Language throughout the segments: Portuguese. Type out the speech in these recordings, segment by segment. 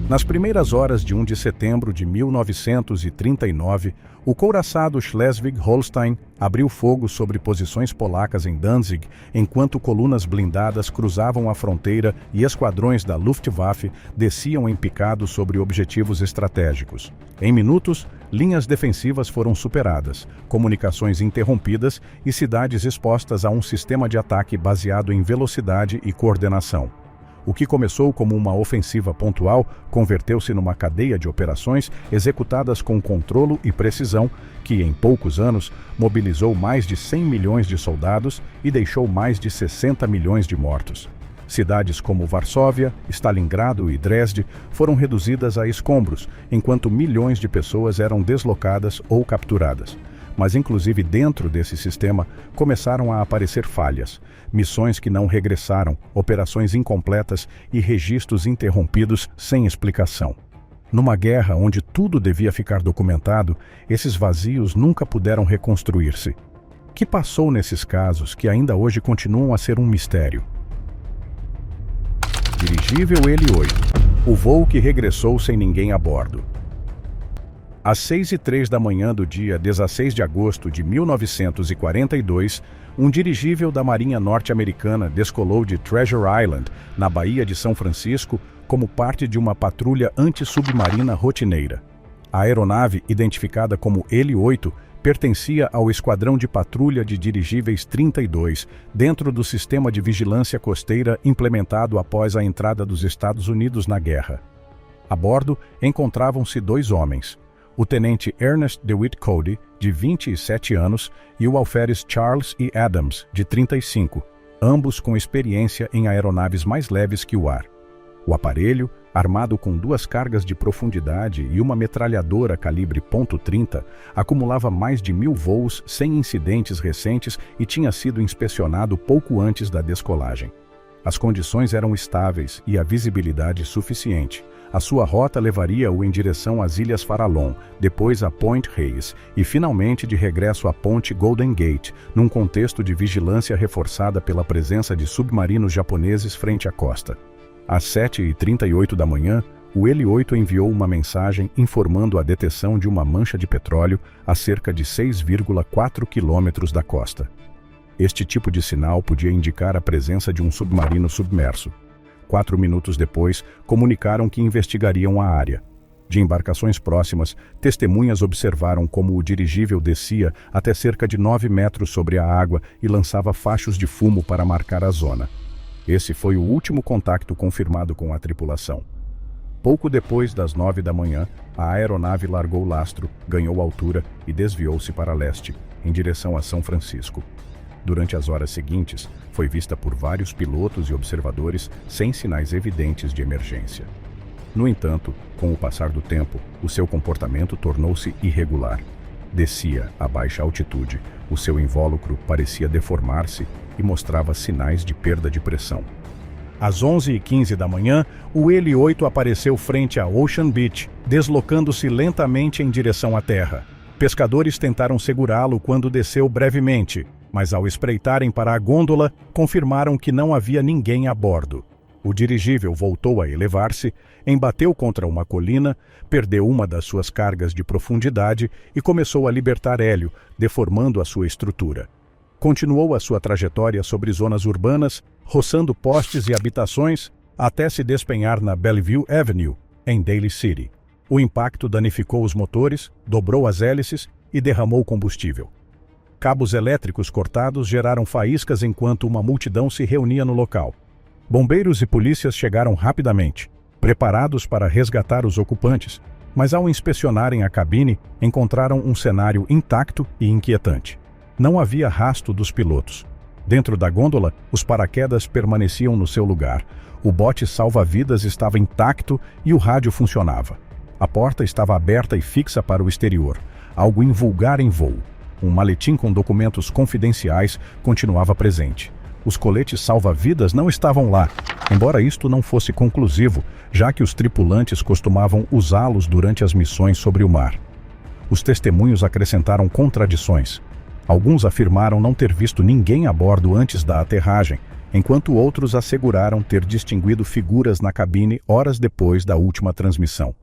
Nas primeiras horas de 1 de setembro de 1939, o couraçado Schleswig-Holstein abriu fogo sobre posições polacas em Danzig, enquanto colunas blindadas cruzavam a fronteira e esquadrões da Luftwaffe desciam em picado sobre objetivos estratégicos. Em minutos, linhas defensivas foram superadas, comunicações interrompidas e cidades expostas a um sistema de ataque baseado em velocidade e coordenação. O que começou como uma ofensiva pontual converteu-se numa cadeia de operações executadas com controle e precisão que, em poucos anos, mobilizou mais de 100 milhões de soldados e deixou mais de 60 milhões de mortos. Cidades como Varsóvia, Stalingrado e Dresde foram reduzidas a escombros, enquanto milhões de pessoas eram deslocadas ou capturadas. Mas, inclusive dentro desse sistema, começaram a aparecer falhas, missões que não regressaram, operações incompletas e registros interrompidos sem explicação. Numa guerra onde tudo devia ficar documentado, esses vazios nunca puderam reconstruir-se. O que passou nesses casos que ainda hoje continuam a ser um mistério? Dirigível L-8, o voo que regressou sem ninguém a bordo. Às 6h03 da manhã do dia 16 de agosto de 1942, um dirigível da Marinha Norte-Americana descolou de Treasure Island, na Baía de São Francisco, como parte de uma patrulha antissubmarina rotineira. A aeronave, identificada como L-8, pertencia ao Esquadrão de Patrulha de Dirigíveis 32, dentro do sistema de vigilância costeira implementado após a entrada dos Estados Unidos na guerra. A bordo encontravam-se 2 homens. O tenente Ernest DeWitt Cody, de 27 anos, e o alferes Charles E. Adams, de 35, ambos com experiência em aeronaves mais leves que o ar. O aparelho, armado com 2 cargas de profundidade e uma metralhadora calibre .30, acumulava mais de 1000 voos sem incidentes recentes e tinha sido inspecionado pouco antes da descolagem. As condições eram estáveis e a visibilidade suficiente. A sua rota levaria-o em direção às Ilhas Farallon, depois a Point Reyes e finalmente de regresso à Ponte Golden Gate, num contexto de vigilância reforçada pela presença de submarinos japoneses frente à costa. Às 7h38 da manhã, o L-8 enviou uma mensagem informando a detecção de uma mancha de petróleo a cerca de 6,4 quilômetros da costa. Este tipo de sinal podia indicar a presença de um submarino submerso. 4 minutos depois, comunicaram que investigariam a área. De embarcações próximas, testemunhas observaram como o dirigível descia até cerca de 9 metros sobre a água e lançava fachos de fumo para marcar a zona. Esse foi o último contato confirmado com a tripulação. Pouco depois das 9 da manhã, a aeronave largou o lastro, ganhou altura e desviou-se para leste, em direção a São Francisco. Durante as horas seguintes, foi vista por vários pilotos e observadores sem sinais evidentes de emergência. No entanto, com o passar do tempo, o seu comportamento tornou-se irregular. Descia a baixa altitude, o seu invólucro parecia deformar-se e mostrava sinais de perda de pressão. Às 11h15 da manhã, o L-8 apareceu frente a Ocean Beach, deslocando-se lentamente em direção à terra. Pescadores tentaram segurá-lo quando desceu brevemente, mas ao espreitarem para a gôndola, confirmaram que não havia ninguém a bordo. O dirigível voltou a elevar-se, embateu contra uma colina, perdeu uma das suas cargas de profundidade e começou a libertar hélio, deformando a sua estrutura. Continuou a sua trajetória sobre zonas urbanas, roçando postes e habitações, até se despenhar na Bellevue Avenue, em Daly City. O impacto danificou os motores, dobrou as hélices e derramou combustível. Cabos elétricos cortados geraram faíscas enquanto uma multidão se reunia no local. Bombeiros e polícias chegaram rapidamente, preparados para resgatar os ocupantes, mas ao inspecionarem a cabine, encontraram um cenário intacto e inquietante. Não havia rastro dos pilotos. Dentro da gôndola, os paraquedas permaneciam no seu lugar. O bote salva-vidas estava intacto e o rádio funcionava. A porta estava aberta e fixa para o exterior, algo invulgar em voo. Um maletim com documentos confidenciais continuava presente. Os coletes salva-vidas não estavam lá, embora isto não fosse conclusivo, já que os tripulantes costumavam usá-los durante as missões sobre o mar. Os testemunhos acrescentaram contradições. Alguns afirmaram não ter visto ninguém a bordo antes da aterragem, enquanto outros asseguraram ter distinguido figuras na cabine horas depois da última transmissão.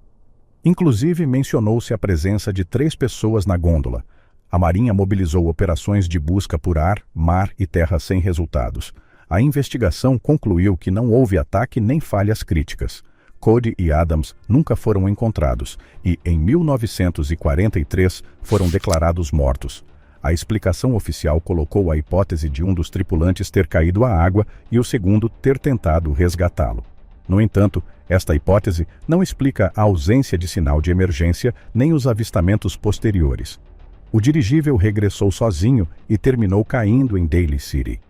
Inclusive, mencionou-se a presença de 3 pessoas na gôndola. A Marinha mobilizou operações de busca por ar, mar e terra sem resultados. A investigação concluiu que não houve ataque nem falhas críticas. Cody e Adams nunca foram encontrados e, em 1943, foram declarados mortos. A explicação oficial colocou a hipótese de um dos tripulantes ter caído à água e o segundo ter tentado resgatá-lo. No entanto, esta hipótese não explica a ausência de sinal de emergência nem os avistamentos posteriores. O dirigível regressou sozinho e terminou caindo em Daly City.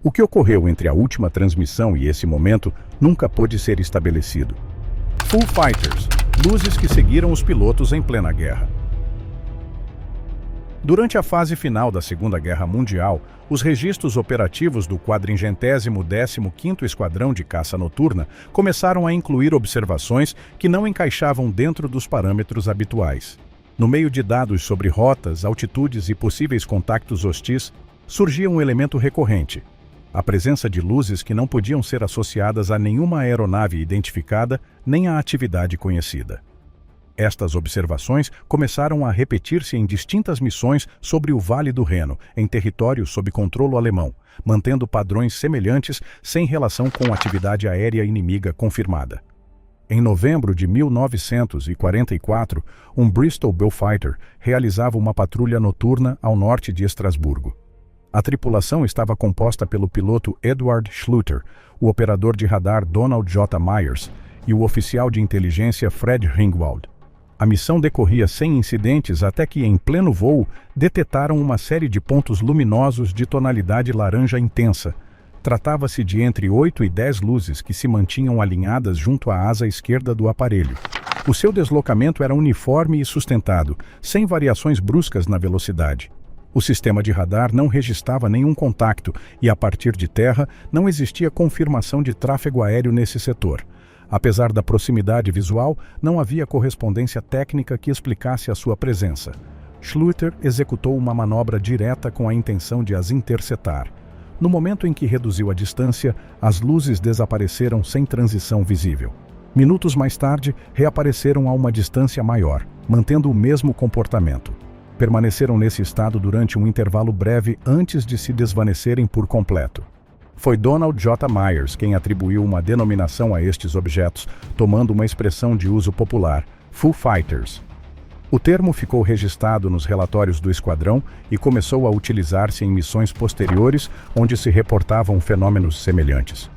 O que ocorreu entre a última transmissão e esse momento nunca pôde ser estabelecido. Foo Fighters, luzes que seguiram os pilotos em plena guerra. Durante a fase final da Segunda Guerra Mundial, os registros operativos do 415º Esquadrão de Caça Noturna começaram a incluir observações que não encaixavam dentro dos parâmetros habituais. No meio de dados sobre rotas, altitudes e possíveis contactos hostis, surgia um elemento recorrente: a presença de luzes que não podiam ser associadas a nenhuma aeronave identificada nem à atividade conhecida. Estas observações começaram a repetir-se em distintas missões sobre o Vale do Reno, em território sob controle alemão, mantendo padrões semelhantes sem relação com atividade aérea inimiga confirmada. Em novembro de 1944, um Bristol Beaufighter realizava uma patrulha noturna ao norte de Estrasburgo. A tripulação estava composta pelo piloto Edward Schluter, o operador de radar Donald J. Myers e o oficial de inteligência Fred Ringwald. A missão decorria sem incidentes até que, em pleno voo, detetaram uma série de pontos luminosos de tonalidade laranja intensa. Tratava-se de entre 8 e 10 luzes que se mantinham alinhadas junto à asa esquerda do aparelho. O seu deslocamento era uniforme e sustentado, sem variações bruscas na velocidade. O sistema de radar não registrava nenhum contacto e, a partir de terra, não existia confirmação de tráfego aéreo nesse setor. Apesar da proximidade visual, não havia correspondência técnica que explicasse a sua presença. Schluter executou uma manobra direta com a intenção de as interceptar. No momento em que reduziu a distância, as luzes desapareceram sem transição visível. Minutos mais tarde, reapareceram a uma distância maior, mantendo o mesmo comportamento. Permaneceram nesse estado durante um intervalo breve antes de se desvanecerem por completo. Foi Donald J. Myers quem atribuiu uma denominação a estes objetos, tomando uma expressão de uso popular, Foo Fighters. O termo ficou registrado nos relatórios do esquadrão e começou a utilizar-se em missões posteriores onde se reportavam fenômenos semelhantes.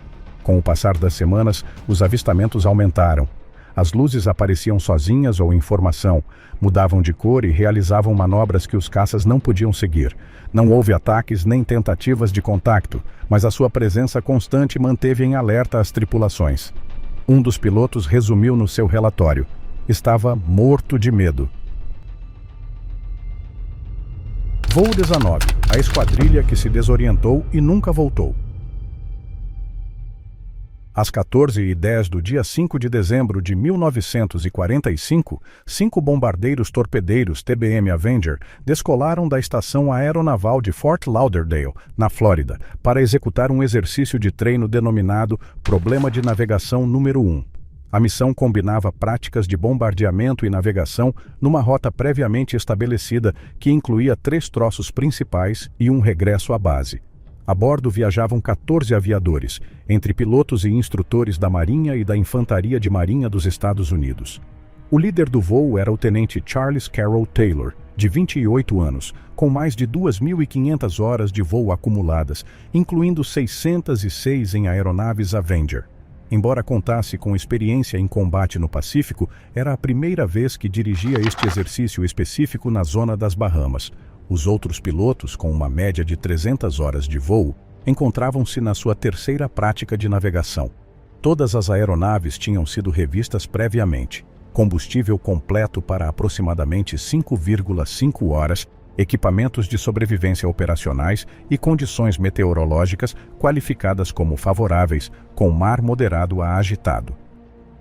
Com o passar das semanas, os avistamentos aumentaram. As luzes apareciam sozinhas ou em formação, mudavam de cor e realizavam manobras que os caças não podiam seguir. Não houve ataques nem tentativas de contacto, mas a sua presença constante manteve em alerta as tripulações. Um dos pilotos resumiu no seu relatório: estava morto de medo. Voo 19, a esquadrilha que se desorientou e nunca voltou. Às 14h10 do dia 5 de dezembro de 1945, 5 bombardeiros torpedeiros TBM Avenger descolaram da estação aeronaval de Fort Lauderdale, na Flórida, para executar um exercício de treino denominado Problema de Navegação número 1. A missão combinava práticas de bombardeamento e navegação numa rota previamente estabelecida que incluía 3 troços principais e um regresso à base. A bordo viajavam 14 aviadores, entre pilotos e instrutores da Marinha e da Infantaria de Marinha dos Estados Unidos. O líder do voo era o tenente Charles Carroll Taylor, de 28 anos, com mais de 2.500 horas de voo acumuladas, incluindo 606 em aeronaves Avenger. Embora contasse com experiência em combate no Pacífico, era a primeira vez que dirigia este exercício específico na zona das Bahamas. Os outros pilotos, com uma média de 300 horas de voo, encontravam-se na sua terceira prática de navegação. Todas as aeronaves tinham sido revistas previamente. Combustível completo para aproximadamente 5,5 horas, equipamentos de sobrevivência operacionais e condições meteorológicas qualificadas como favoráveis, com mar moderado a agitado.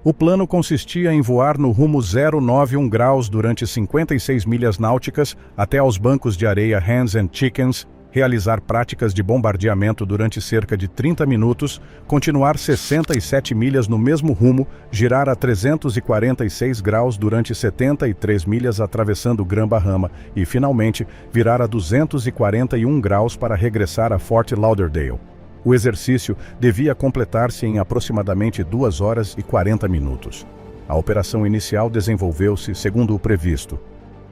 O plano consistia em voar no rumo 091 graus durante 56 milhas náuticas até aos bancos de areia Hens and Chickens, realizar práticas de bombardeamento durante cerca de 30 minutos, continuar 67 milhas no mesmo rumo, girar a 346 graus durante 73 milhas atravessando Grã-Bahama e, finalmente, virar a 241 graus para regressar a Fort Lauderdale. O exercício devia completar-se em aproximadamente 2 horas e 40 minutos. A operação inicial desenvolveu-se segundo o previsto.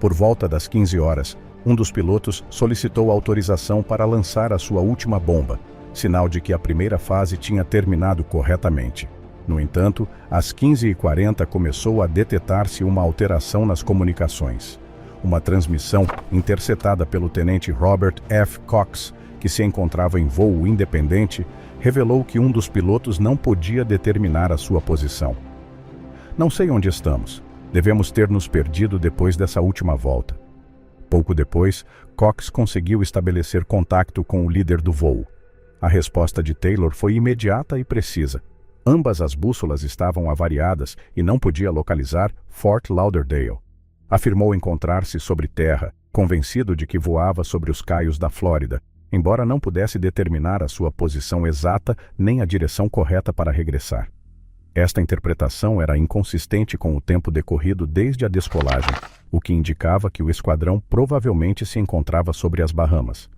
Por volta das 15 horas, um dos pilotos solicitou autorização para lançar a sua última bomba, sinal de que a primeira fase tinha terminado corretamente. No entanto, às 15h40 começou a detectar-se uma alteração nas comunicações. Uma transmissão interceptada pelo tenente Robert F. Cox, que se encontrava em voo independente, revelou que um dos pilotos não podia determinar a sua posição. Não sei onde estamos. Devemos ter nos perdido depois dessa última volta. Pouco depois, Cox conseguiu estabelecer contato com o líder do voo. A resposta de Taylor foi imediata e precisa. Ambas as bússolas estavam avariadas e não podia localizar Fort Lauderdale. Afirmou encontrar-se sobre terra, convencido de que voava sobre os caios da Flórida, embora não pudesse determinar a sua posição exata nem a direção correta para regressar. Esta interpretação era inconsistente com o tempo decorrido desde a descolagem, o que indicava que o esquadrão provavelmente se encontrava sobre as Bahamas.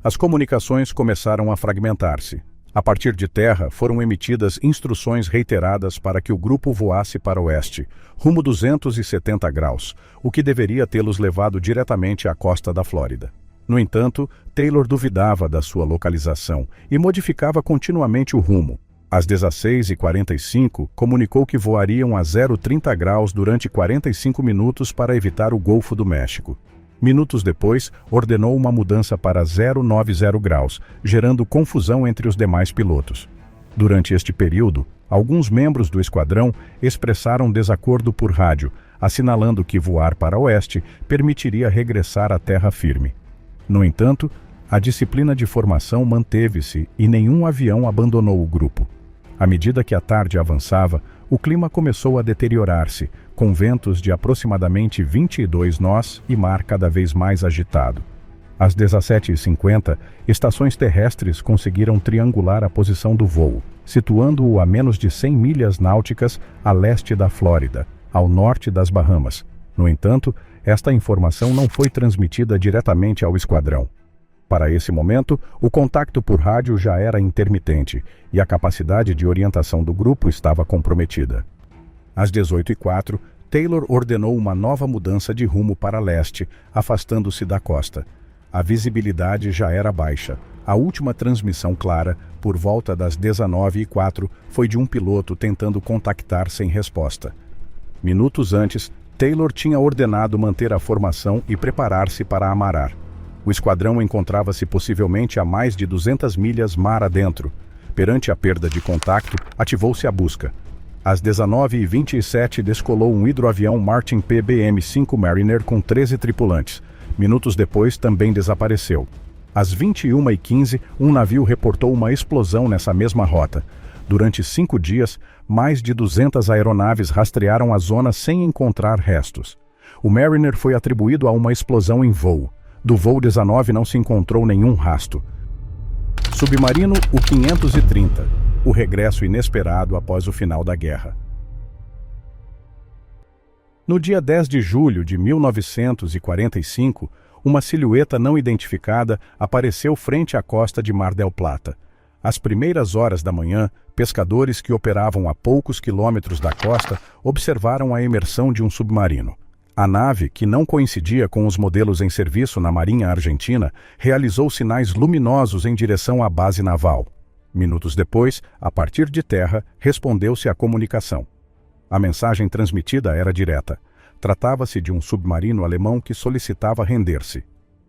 As comunicações começaram a fragmentar-se. A partir de terra, foram emitidas instruções reiteradas para que o grupo voasse para o oeste, rumo 270 graus, o que deveria tê-los levado diretamente à costa da Flórida. No entanto, Taylor duvidava da sua localização e modificava continuamente o rumo. Às 16h45, comunicou que voariam a 0,30 graus durante 45 minutos para evitar o Golfo do México. Minutos depois, ordenou uma mudança para 0,90 graus, gerando confusão entre os demais pilotos. Durante este período, alguns membros do esquadrão expressaram desacordo por rádio, assinalando que voar para o oeste permitiria regressar à terra firme. No entanto, a disciplina de formação manteve-se e nenhum avião abandonou o grupo. À medida que a tarde avançava, o clima começou a deteriorar-se, com ventos de aproximadamente 22 nós e mar cada vez mais agitado. Às 17h50, estações terrestres conseguiram triangular a posição do voo, situando-o a menos de 100 milhas náuticas a leste da Flórida, ao norte das Bahamas. No entanto, esta informação não foi transmitida diretamente ao esquadrão. Para esse momento, o contato por rádio já era intermitente e a capacidade de orientação do grupo estava comprometida. Às 18h04, Taylor ordenou uma nova mudança de rumo para leste, afastando-se da costa. A visibilidade já era baixa. A última transmissão clara, por volta das 19h04, foi de um piloto tentando contactar sem resposta. Minutos antes, Taylor tinha ordenado manter a formação e preparar-se para amarar. O esquadrão encontrava-se possivelmente a mais de 200 milhas mar adentro. Perante a perda de contato, ativou-se a busca. Às 19h27, descolou um hidroavião Martin PBM-5 Mariner com 13 tripulantes. Minutos depois, também desapareceu. Às 21h15, um navio reportou uma explosão nessa mesma rota. Durante 5 dias, mais de 200 aeronaves rastrearam a zona sem encontrar restos. O Mariner foi atribuído a uma explosão em voo. Do voo 19 não se encontrou nenhum rastro. Submarino U-530, o regresso inesperado após o final da guerra. No dia 10 de julho de 1945, uma silhueta não identificada apareceu frente à costa de Mar del Plata. Às primeiras horas da manhã, pescadores que operavam a poucos quilômetros da costa observaram a emersão de um submarino. A nave, que não coincidia com os modelos em serviço na Marinha Argentina, realizou sinais luminosos em direção à base naval. Minutos depois, a partir de terra, respondeu-se à comunicação. A mensagem transmitida era direta. Tratava-se de um submarino alemão que solicitava render-se.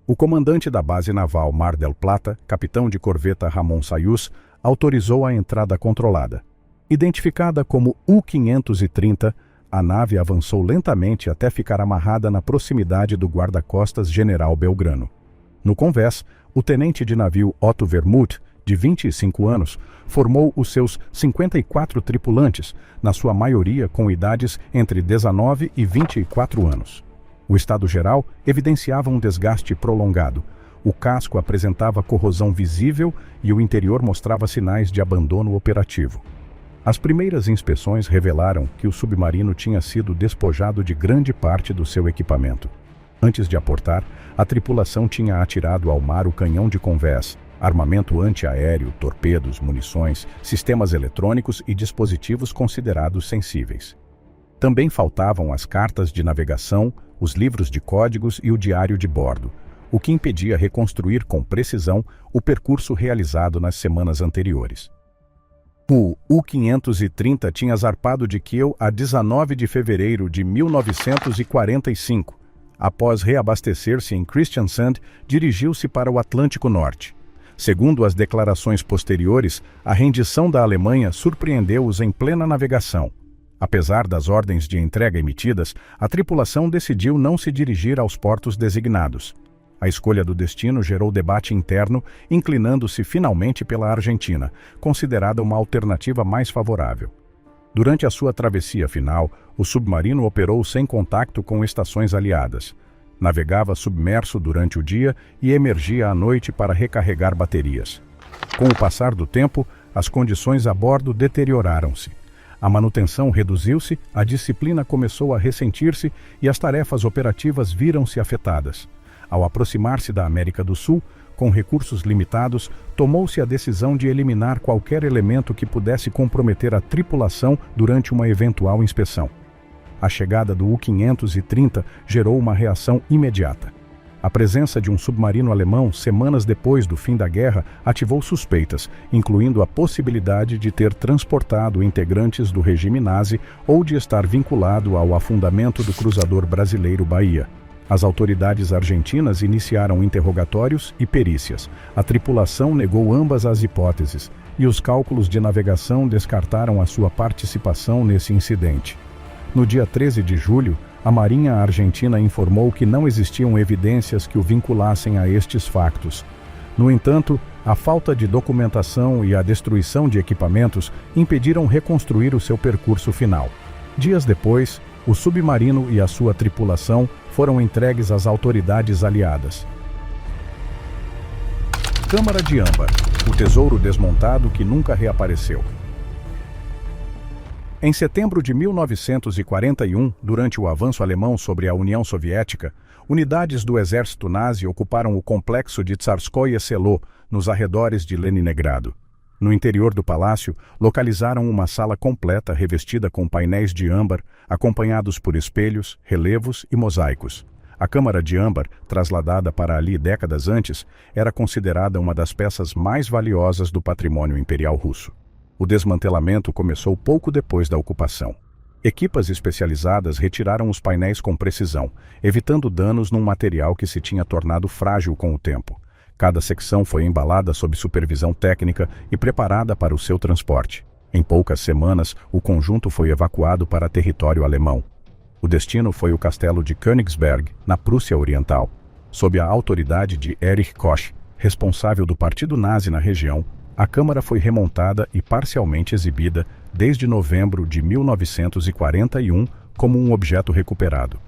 O comandante da base naval Mar del Plata, capitão de corveta Ramon Sayus, autorizou a entrada controlada. Identificada como U-530, a nave avançou lentamente até ficar amarrada na proximidade do guarda-costas General Belgrano. No convés, o tenente de navio Otto Vermuth, de 25 anos, formou os seus 54 tripulantes, na sua maioria com idades entre 19 e 24 anos. O estado geral evidenciava um desgaste prolongado. O casco apresentava corrosão visível e o interior mostrava sinais de abandono operativo. As primeiras inspeções revelaram que o submarino tinha sido despojado de grande parte do seu equipamento. Antes de aportar, a tripulação tinha atirado ao mar o canhão de convés, armamento antiaéreo, torpedos, munições, sistemas eletrônicos e dispositivos considerados sensíveis. Também faltavam as cartas de navegação, os livros de códigos e o diário de bordo, o que impedia reconstruir com precisão o percurso realizado nas semanas anteriores. O U-530 tinha zarpado de Kiel a 19 de fevereiro de 1945. Após reabastecer-se em Kristiansand, dirigiu-se para o Atlântico Norte. Segundo as declarações posteriores, a rendição da Alemanha surpreendeu-os em plena navegação. Apesar das ordens de entrega emitidas, a tripulação decidiu não se dirigir aos portos designados. A escolha do destino gerou debate interno, inclinando-se finalmente pela Argentina, considerada uma alternativa mais favorável. Durante a sua travessia final, o submarino operou sem contato com estações aliadas. Navegava submerso durante o dia e emergia à noite para recarregar baterias. Com o passar do tempo, as condições a bordo deterioraram-se. A manutenção reduziu-se, a disciplina começou a ressentir-se e as tarefas operativas viram-se afetadas. Ao aproximar-se da América do Sul, com recursos limitados, tomou-se a decisão de eliminar qualquer elemento que pudesse comprometer a tripulação durante uma eventual inspeção. A chegada do U-530 gerou uma reação imediata. A presença de um submarino alemão, semanas depois do fim da guerra, ativou suspeitas, incluindo a possibilidade de ter transportado integrantes do regime nazi ou de estar vinculado ao afundamento do cruzador brasileiro Bahia. As autoridades argentinas iniciaram interrogatórios e perícias. A tripulação negou ambas as hipóteses, e os cálculos de navegação descartaram a sua participação nesse incidente. No dia 13 de julho, a Marinha Argentina informou que não existiam evidências que o vinculassem a estes factos. No entanto, a falta de documentação e a destruição de equipamentos impediram reconstruir o seu percurso final. Dias depois, o submarino e a sua tripulação foram entregues às autoridades aliadas. Câmara de Âmbar, o tesouro desmontado que nunca reapareceu. Em setembro de 1941, durante o avanço alemão sobre a União Soviética, unidades do exército nazi ocuparam o complexo de Tsarskoye Selo, nos arredores de Leningrado. No interior do palácio, localizaram uma sala completa revestida com painéis de âmbar, acompanhados por espelhos, relevos e mosaicos. A Câmara de Âmbar, trasladada para ali décadas antes, era considerada uma das peças mais valiosas do patrimônio imperial russo. O desmantelamento começou pouco depois da ocupação. Equipas especializadas retiraram os painéis com precisão, evitando danos num material que se tinha tornado frágil com o tempo. Cada secção foi embalada sob supervisão técnica e preparada para o seu transporte. Em poucas semanas, o conjunto foi evacuado para território alemão. O destino foi o castelo de Königsberg, na Prússia Oriental. Sob a autoridade de Erich Koch, responsável do Partido Nazi na região, a Câmara foi remontada e parcialmente exibida desde novembro de 1941 como um objeto recuperado.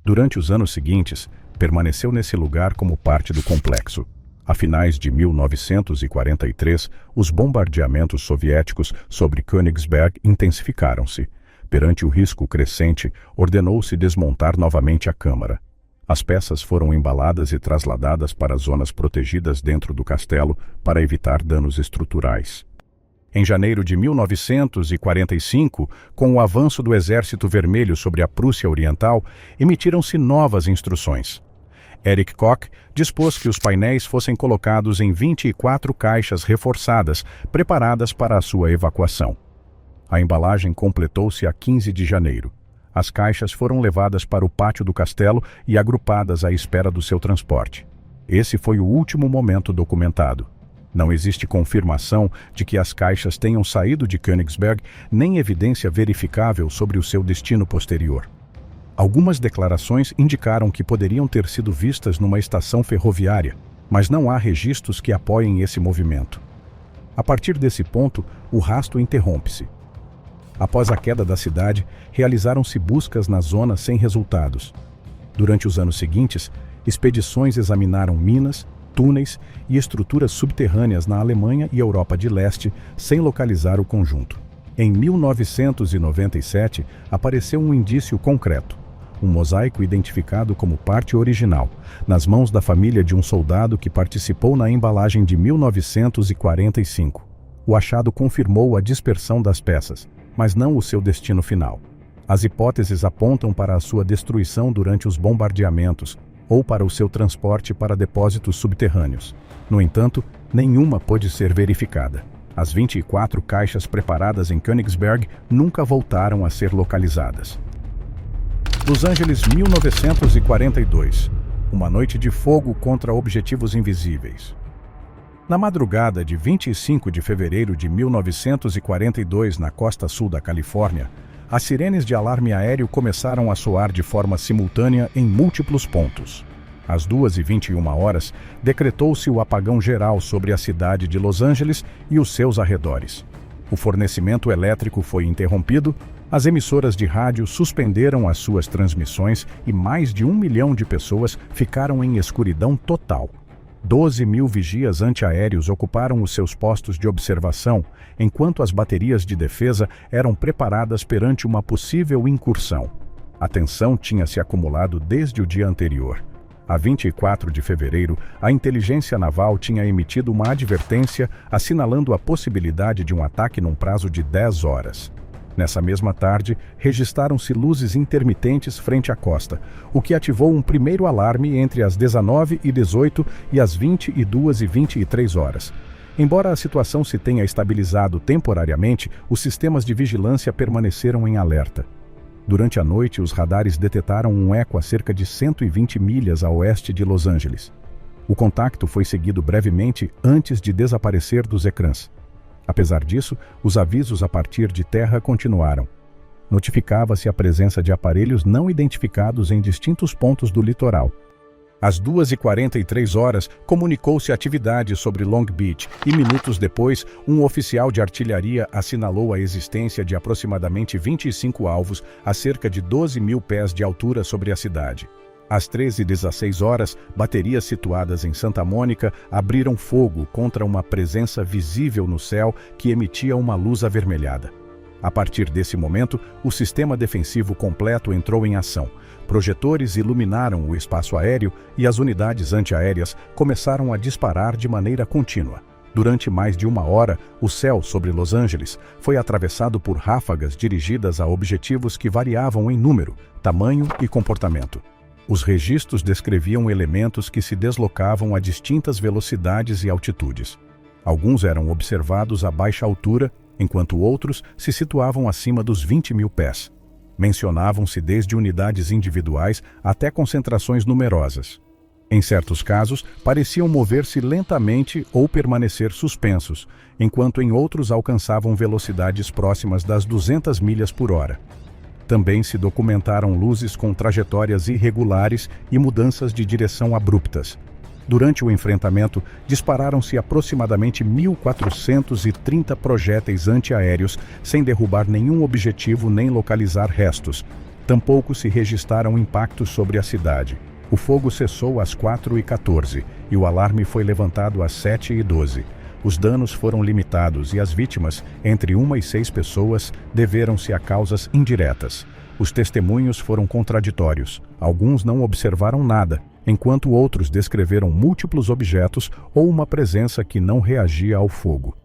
Durante os anos seguintes, permaneceu nesse lugar como parte do complexo. A finais de 1943, os bombardeamentos soviéticos sobre Königsberg intensificaram-se. Perante o risco crescente, ordenou-se desmontar novamente a Câmara. As peças foram embaladas e trasladadas para zonas protegidas dentro do castelo para evitar danos estruturais. Em janeiro de 1945, com o avanço do Exército Vermelho sobre a Prússia Oriental, emitiram-se novas instruções. Erich Koch dispôs que os painéis fossem colocados em 24 caixas reforçadas, preparadas para a sua evacuação. A embalagem completou-se a 15 de janeiro. As caixas foram levadas para o pátio do castelo e agrupadas à espera do seu transporte. Esse foi o último momento documentado. Não existe confirmação de que as caixas tenham saído de Königsberg, nem evidência verificável sobre o seu destino posterior. Algumas declarações indicaram que poderiam ter sido vistas numa estação ferroviária, mas não há registros que apoiem esse movimento. A partir desse ponto, o rastro interrompe-se. Após a queda da cidade, realizaram-se buscas na zona sem resultados. Durante os anos seguintes, expedições examinaram minas, equipamentos e túneis e estruturas subterrâneas na Alemanha e Europa de Leste, sem localizar o conjunto. Em 1997, apareceu um indício concreto, um mosaico identificado como parte original, nas mãos da família de um soldado que participou na embalagem de 1945. O achado confirmou a dispersão das peças, mas não o seu destino final. As hipóteses apontam para a sua destruição durante os bombardeamentos ou para o seu transporte para depósitos subterrâneos. No entanto, nenhuma pôde ser verificada. As 24 caixas preparadas em Königsberg nunca voltaram a ser localizadas. Los Angeles, 1942. Uma noite de fogo contra objetivos invisíveis. Na madrugada de 25 de fevereiro de 1942, na costa sul da Califórnia, as sirenes de alarme aéreo começaram a soar de forma simultânea em múltiplos pontos. Às 2h21, decretou-se o apagão geral sobre a cidade de Los Angeles e os seus arredores. O fornecimento elétrico foi interrompido, as emissoras de rádio suspenderam as suas transmissões e mais de 1 milhão de pessoas ficaram em escuridão total. 12 mil vigias antiaéreos ocuparam os seus postos de observação, enquanto as baterias de defesa eram preparadas perante uma possível incursão. A tensão tinha se acumulado desde o dia anterior. A 24 de fevereiro, a inteligência naval tinha emitido uma advertência assinalando a possibilidade de um ataque num prazo de 10 horas. Nessa mesma tarde, registaram-se luzes intermitentes frente à costa, o que ativou um primeiro alarme entre as 19h18 e as 22h23. Embora a situação se tenha estabilizado temporariamente, os sistemas de vigilância permaneceram em alerta. Durante a noite, os radares detetaram um eco a cerca de 120 milhas a oeste de Los Angeles. O contacto foi seguido brevemente antes de desaparecer dos ecrãs. Apesar disso, os avisos a partir de terra continuaram. Notificava-se a presença de aparelhos não identificados em distintos pontos do litoral. Às 2h43, comunicou-se atividade sobre Long Beach e, minutos depois, um oficial de artilharia assinalou a existência de aproximadamente 25 alvos a cerca de 12 mil pés de altura sobre a cidade. Às 13h16, baterias situadas em Santa Mônica abriram fogo contra uma presença visível no céu que emitia uma luz avermelhada. A partir desse momento, o sistema defensivo completo entrou em ação. Projetores iluminaram o espaço aéreo e as unidades antiaéreas começaram a disparar de maneira contínua. Durante mais de 1 hora, o céu sobre Los Angeles foi atravessado por ráfagas dirigidas a objetivos que variavam em número, tamanho e comportamento. Os registros descreviam elementos que se deslocavam a distintas velocidades e altitudes. Alguns eram observados a baixa altura, enquanto outros se situavam acima dos 20 mil pés. Mencionavam-se desde unidades individuais até concentrações numerosas. Em certos casos, pareciam mover-se lentamente ou permanecer suspensos, enquanto em outros alcançavam velocidades próximas das 200 milhas por hora. Também se documentaram luzes com trajetórias irregulares e mudanças de direção abruptas. Durante o enfrentamento, dispararam-se aproximadamente 1.430 projéteis antiaéreos, sem derrubar nenhum objetivo nem localizar restos. Tampouco se registraram impactos sobre a cidade. O fogo cessou às 4h14 e o alarme foi levantado às 7h12. Os danos foram limitados e as vítimas, entre 1 e 6 pessoas, deveram-se a causas indiretas. Os testemunhos foram contraditórios. Alguns não observaram nada, enquanto outros descreveram múltiplos objetos ou uma presença que não reagia ao fogo.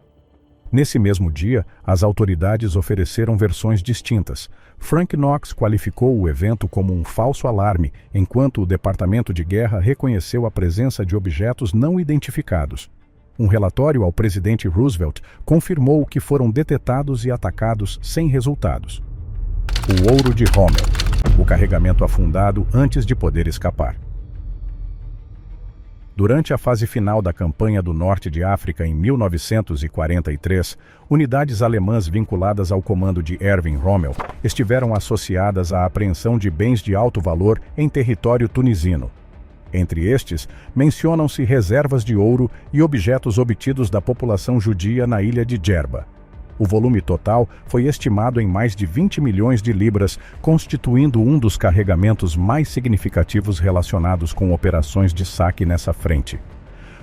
Nesse mesmo dia, as autoridades ofereceram versões distintas. Frank Knox qualificou o evento como um falso alarme, enquanto o Departamento de Guerra reconheceu a presença de objetos não identificados. Um relatório ao presidente Roosevelt confirmou que foram detetados e atacados sem resultados. O Ouro de Rommel, o carregamento afundado antes de poder escapar. Durante a fase final da campanha do Norte de África em 1943, unidades alemãs vinculadas ao comando de Erwin Rommel estiveram associadas à apreensão de bens de alto valor em território tunisino. Entre estes, mencionam-se reservas de ouro e objetos obtidos da população judia na ilha de Djerba. O volume total foi estimado em mais de 20 milhões de libras, constituindo um dos carregamentos mais significativos relacionados com operações de saque nessa frente.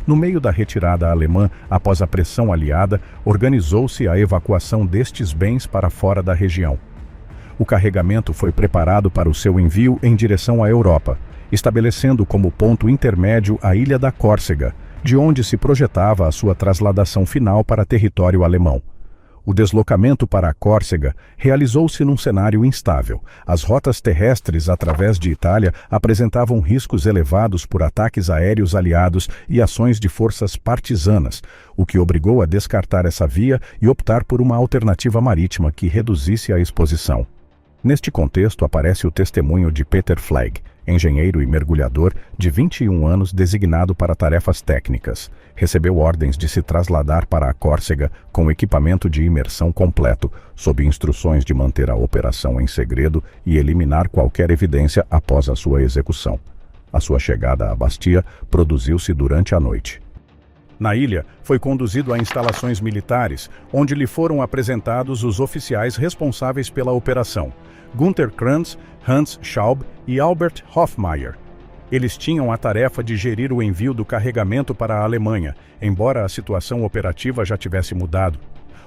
No meio da retirada alemã, após a pressão aliada, organizou-se a evacuação destes bens para fora da região. O carregamento foi preparado para o seu envio em direção à Europa, estabelecendo como ponto intermédio a ilha da Córcega, de onde se projetava a sua trasladação final para território alemão. O deslocamento para a Córcega realizou-se num cenário instável. As rotas terrestres através de Itália apresentavam riscos elevados por ataques aéreos aliados e ações de forças partisanas, o que obrigou a descartar essa via e optar por uma alternativa marítima que reduzisse a exposição. Neste contexto aparece o testemunho de Peter Flegg, engenheiro e mergulhador de 21 anos designado para tarefas técnicas. Recebeu ordens de se trasladar para a Córcega com equipamento de imersão completo, sob instruções de manter a operação em segredo e eliminar qualquer evidência após a sua execução. A sua chegada à Bastia produziu-se durante a noite. Na ilha, foi conduzido a instalações militares, onde lhe foram apresentados os oficiais responsáveis pela operação, Günther Kranz, Hans Schaub e Albert Hofmeier. Eles tinham a tarefa de gerir o envio do carregamento para a Alemanha, embora a situação operativa já tivesse mudado.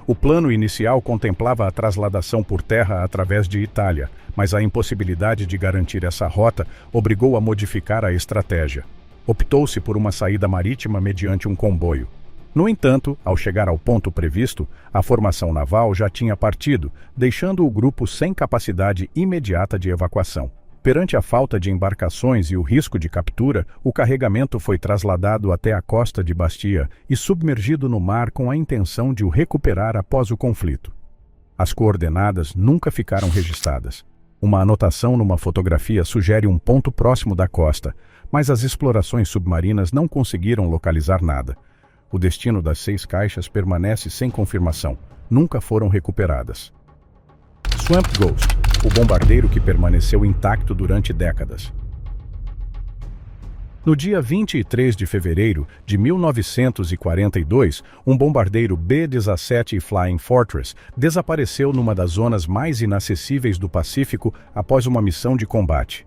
O plano inicial contemplava a trasladação por terra através de Itália, mas a impossibilidade de garantir essa rota obrigou a modificar a estratégia. Optou-se por uma saída marítima mediante um comboio. No entanto, ao chegar ao ponto previsto, a formação naval já tinha partido, deixando o grupo sem capacidade imediata de evacuação. Perante a falta de embarcações e o risco de captura, o carregamento foi trasladado até a costa de Bastia e submergido no mar com a intenção de o recuperar após o conflito. As coordenadas nunca ficaram registradas. Uma anotação numa fotografia sugere um ponto próximo da costa, mas as explorações submarinas não conseguiram localizar nada. O destino das 6 caixas permanece sem confirmação. Nunca foram recuperadas. Swamp Ghost, o bombardeiro que permaneceu intacto durante décadas. No dia 23 de fevereiro de 1942, um bombardeiro B-17 Flying Fortress desapareceu numa das zonas mais inacessíveis do Pacífico após uma missão de combate.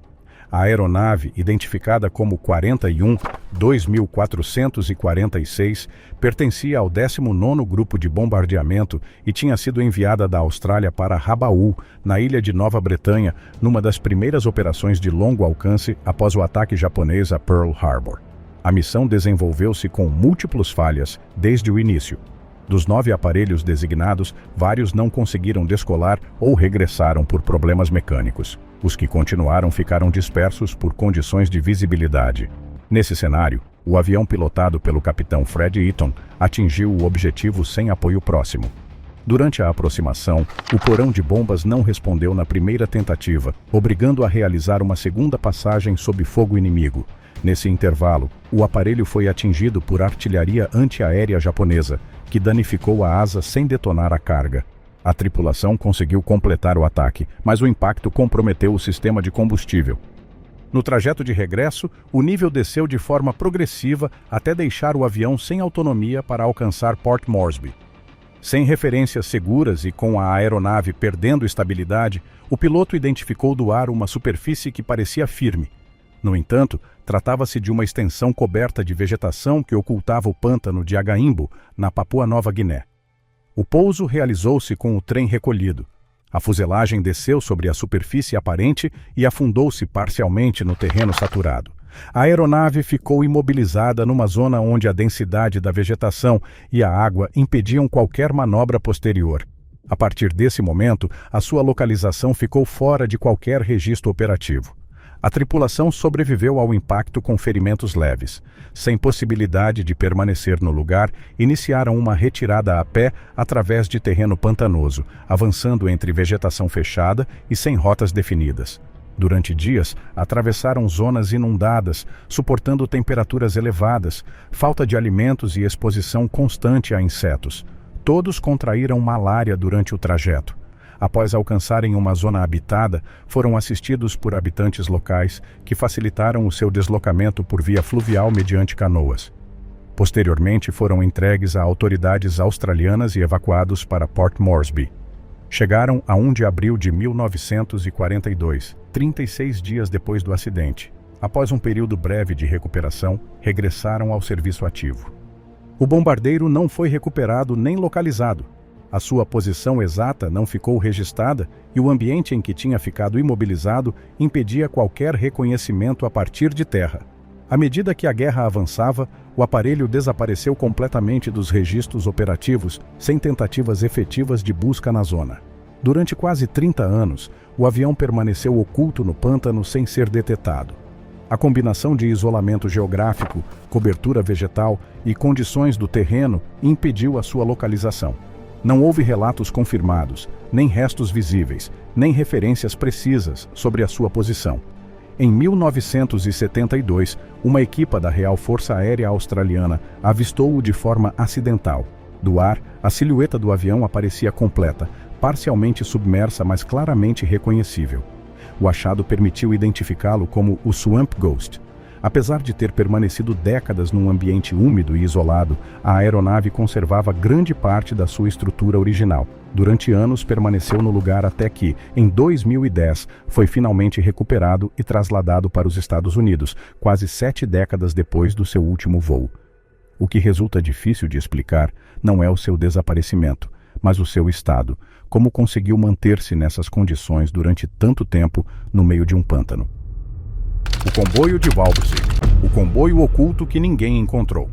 A aeronave, identificada como 41-2446, pertencia ao 19º Grupo de Bombardeamento e tinha sido enviada da Austrália para Rabaul, na ilha de Nova Bretanha, numa das primeiras operações de longo alcance após o ataque japonês a Pearl Harbor. A missão desenvolveu-se com múltiplas falhas desde o início. Dos 9 aparelhos designados, vários não conseguiram descolar ou regressaram por problemas mecânicos. Os que continuaram ficaram dispersos por condições de visibilidade. Nesse cenário, o avião pilotado pelo capitão Fred Eaton atingiu o objetivo sem apoio próximo. Durante a aproximação, o porão de bombas não respondeu na primeira tentativa, obrigando a realizar uma segunda passagem sob fogo inimigo. Nesse intervalo, o aparelho foi atingido por artilharia antiaérea japonesa, que danificou a asa sem detonar a carga. A tripulação conseguiu completar o ataque, mas o impacto comprometeu o sistema de combustível. No trajeto de regresso, o nível desceu de forma progressiva até deixar o avião sem autonomia para alcançar Port Moresby. Sem referências seguras e com a aeronave perdendo estabilidade, o piloto identificou do ar uma superfície que parecia firme. No entanto, tratava-se de uma extensão coberta de vegetação que ocultava o pântano de Agaimbo, na Papua Nova Guiné. O pouso realizou-se com o trem recolhido. A fuselagem desceu sobre a superfície aparente e afundou-se parcialmente no terreno saturado. A aeronave ficou imobilizada numa zona onde a densidade da vegetação e a água impediam qualquer manobra posterior. A partir desse momento, a sua localização ficou fora de qualquer registro operativo. A tripulação sobreviveu ao impacto com ferimentos leves. Sem possibilidade de permanecer no lugar, iniciaram uma retirada a pé através de terreno pantanoso, avançando entre vegetação fechada e sem rotas definidas. Durante dias, atravessaram zonas inundadas, suportando temperaturas elevadas, falta de alimentos e exposição constante a insetos. Todos contraíram malária durante o trajeto. Após alcançarem uma zona habitada, foram assistidos por habitantes locais que facilitaram o seu deslocamento por via fluvial mediante canoas. Posteriormente, foram entregues a autoridades australianas e evacuados para Port Moresby. Chegaram a 1 de abril de 1942, 36 dias depois do acidente. após um período breve de recuperação, regressaram ao serviço ativo. O bombardeiro não foi recuperado nem localizado. A sua posição exata não ficou registrada e o ambiente em que tinha ficado imobilizado impedia qualquer reconhecimento a partir de terra. À medida que a guerra avançava, o aparelho desapareceu completamente dos registros operativos, sem tentativas efetivas de busca na zona. Durante quase 30 anos, o avião permaneceu oculto no pântano sem ser detetado. A combinação de isolamento geográfico, cobertura vegetal e condições do terreno impediu a sua localização. Não houve relatos confirmados, nem restos visíveis, nem referências precisas sobre a sua posição. Em 1972, uma equipa da Real Força Aérea Australiana avistou-o de forma acidental. Do ar, a silhueta do avião aparecia completa, parcialmente submersa, mas claramente reconhecível. O achado permitiu identificá-lo como o Swamp Ghost. Apesar de ter permanecido décadas num ambiente úmido e isolado, a aeronave conservava grande parte da sua estrutura original. Durante anos permaneceu no lugar até que, em 2010, foi finalmente recuperado e trasladado para os Estados Unidos, quase 7 décadas depois do seu último voo. O que resulta difícil de explicar não é o seu desaparecimento, mas o seu estado, como conseguiu manter-se nessas condições durante tanto tempo no meio de um pântano. O comboio de Walbrzeg, o comboio oculto que ninguém encontrou.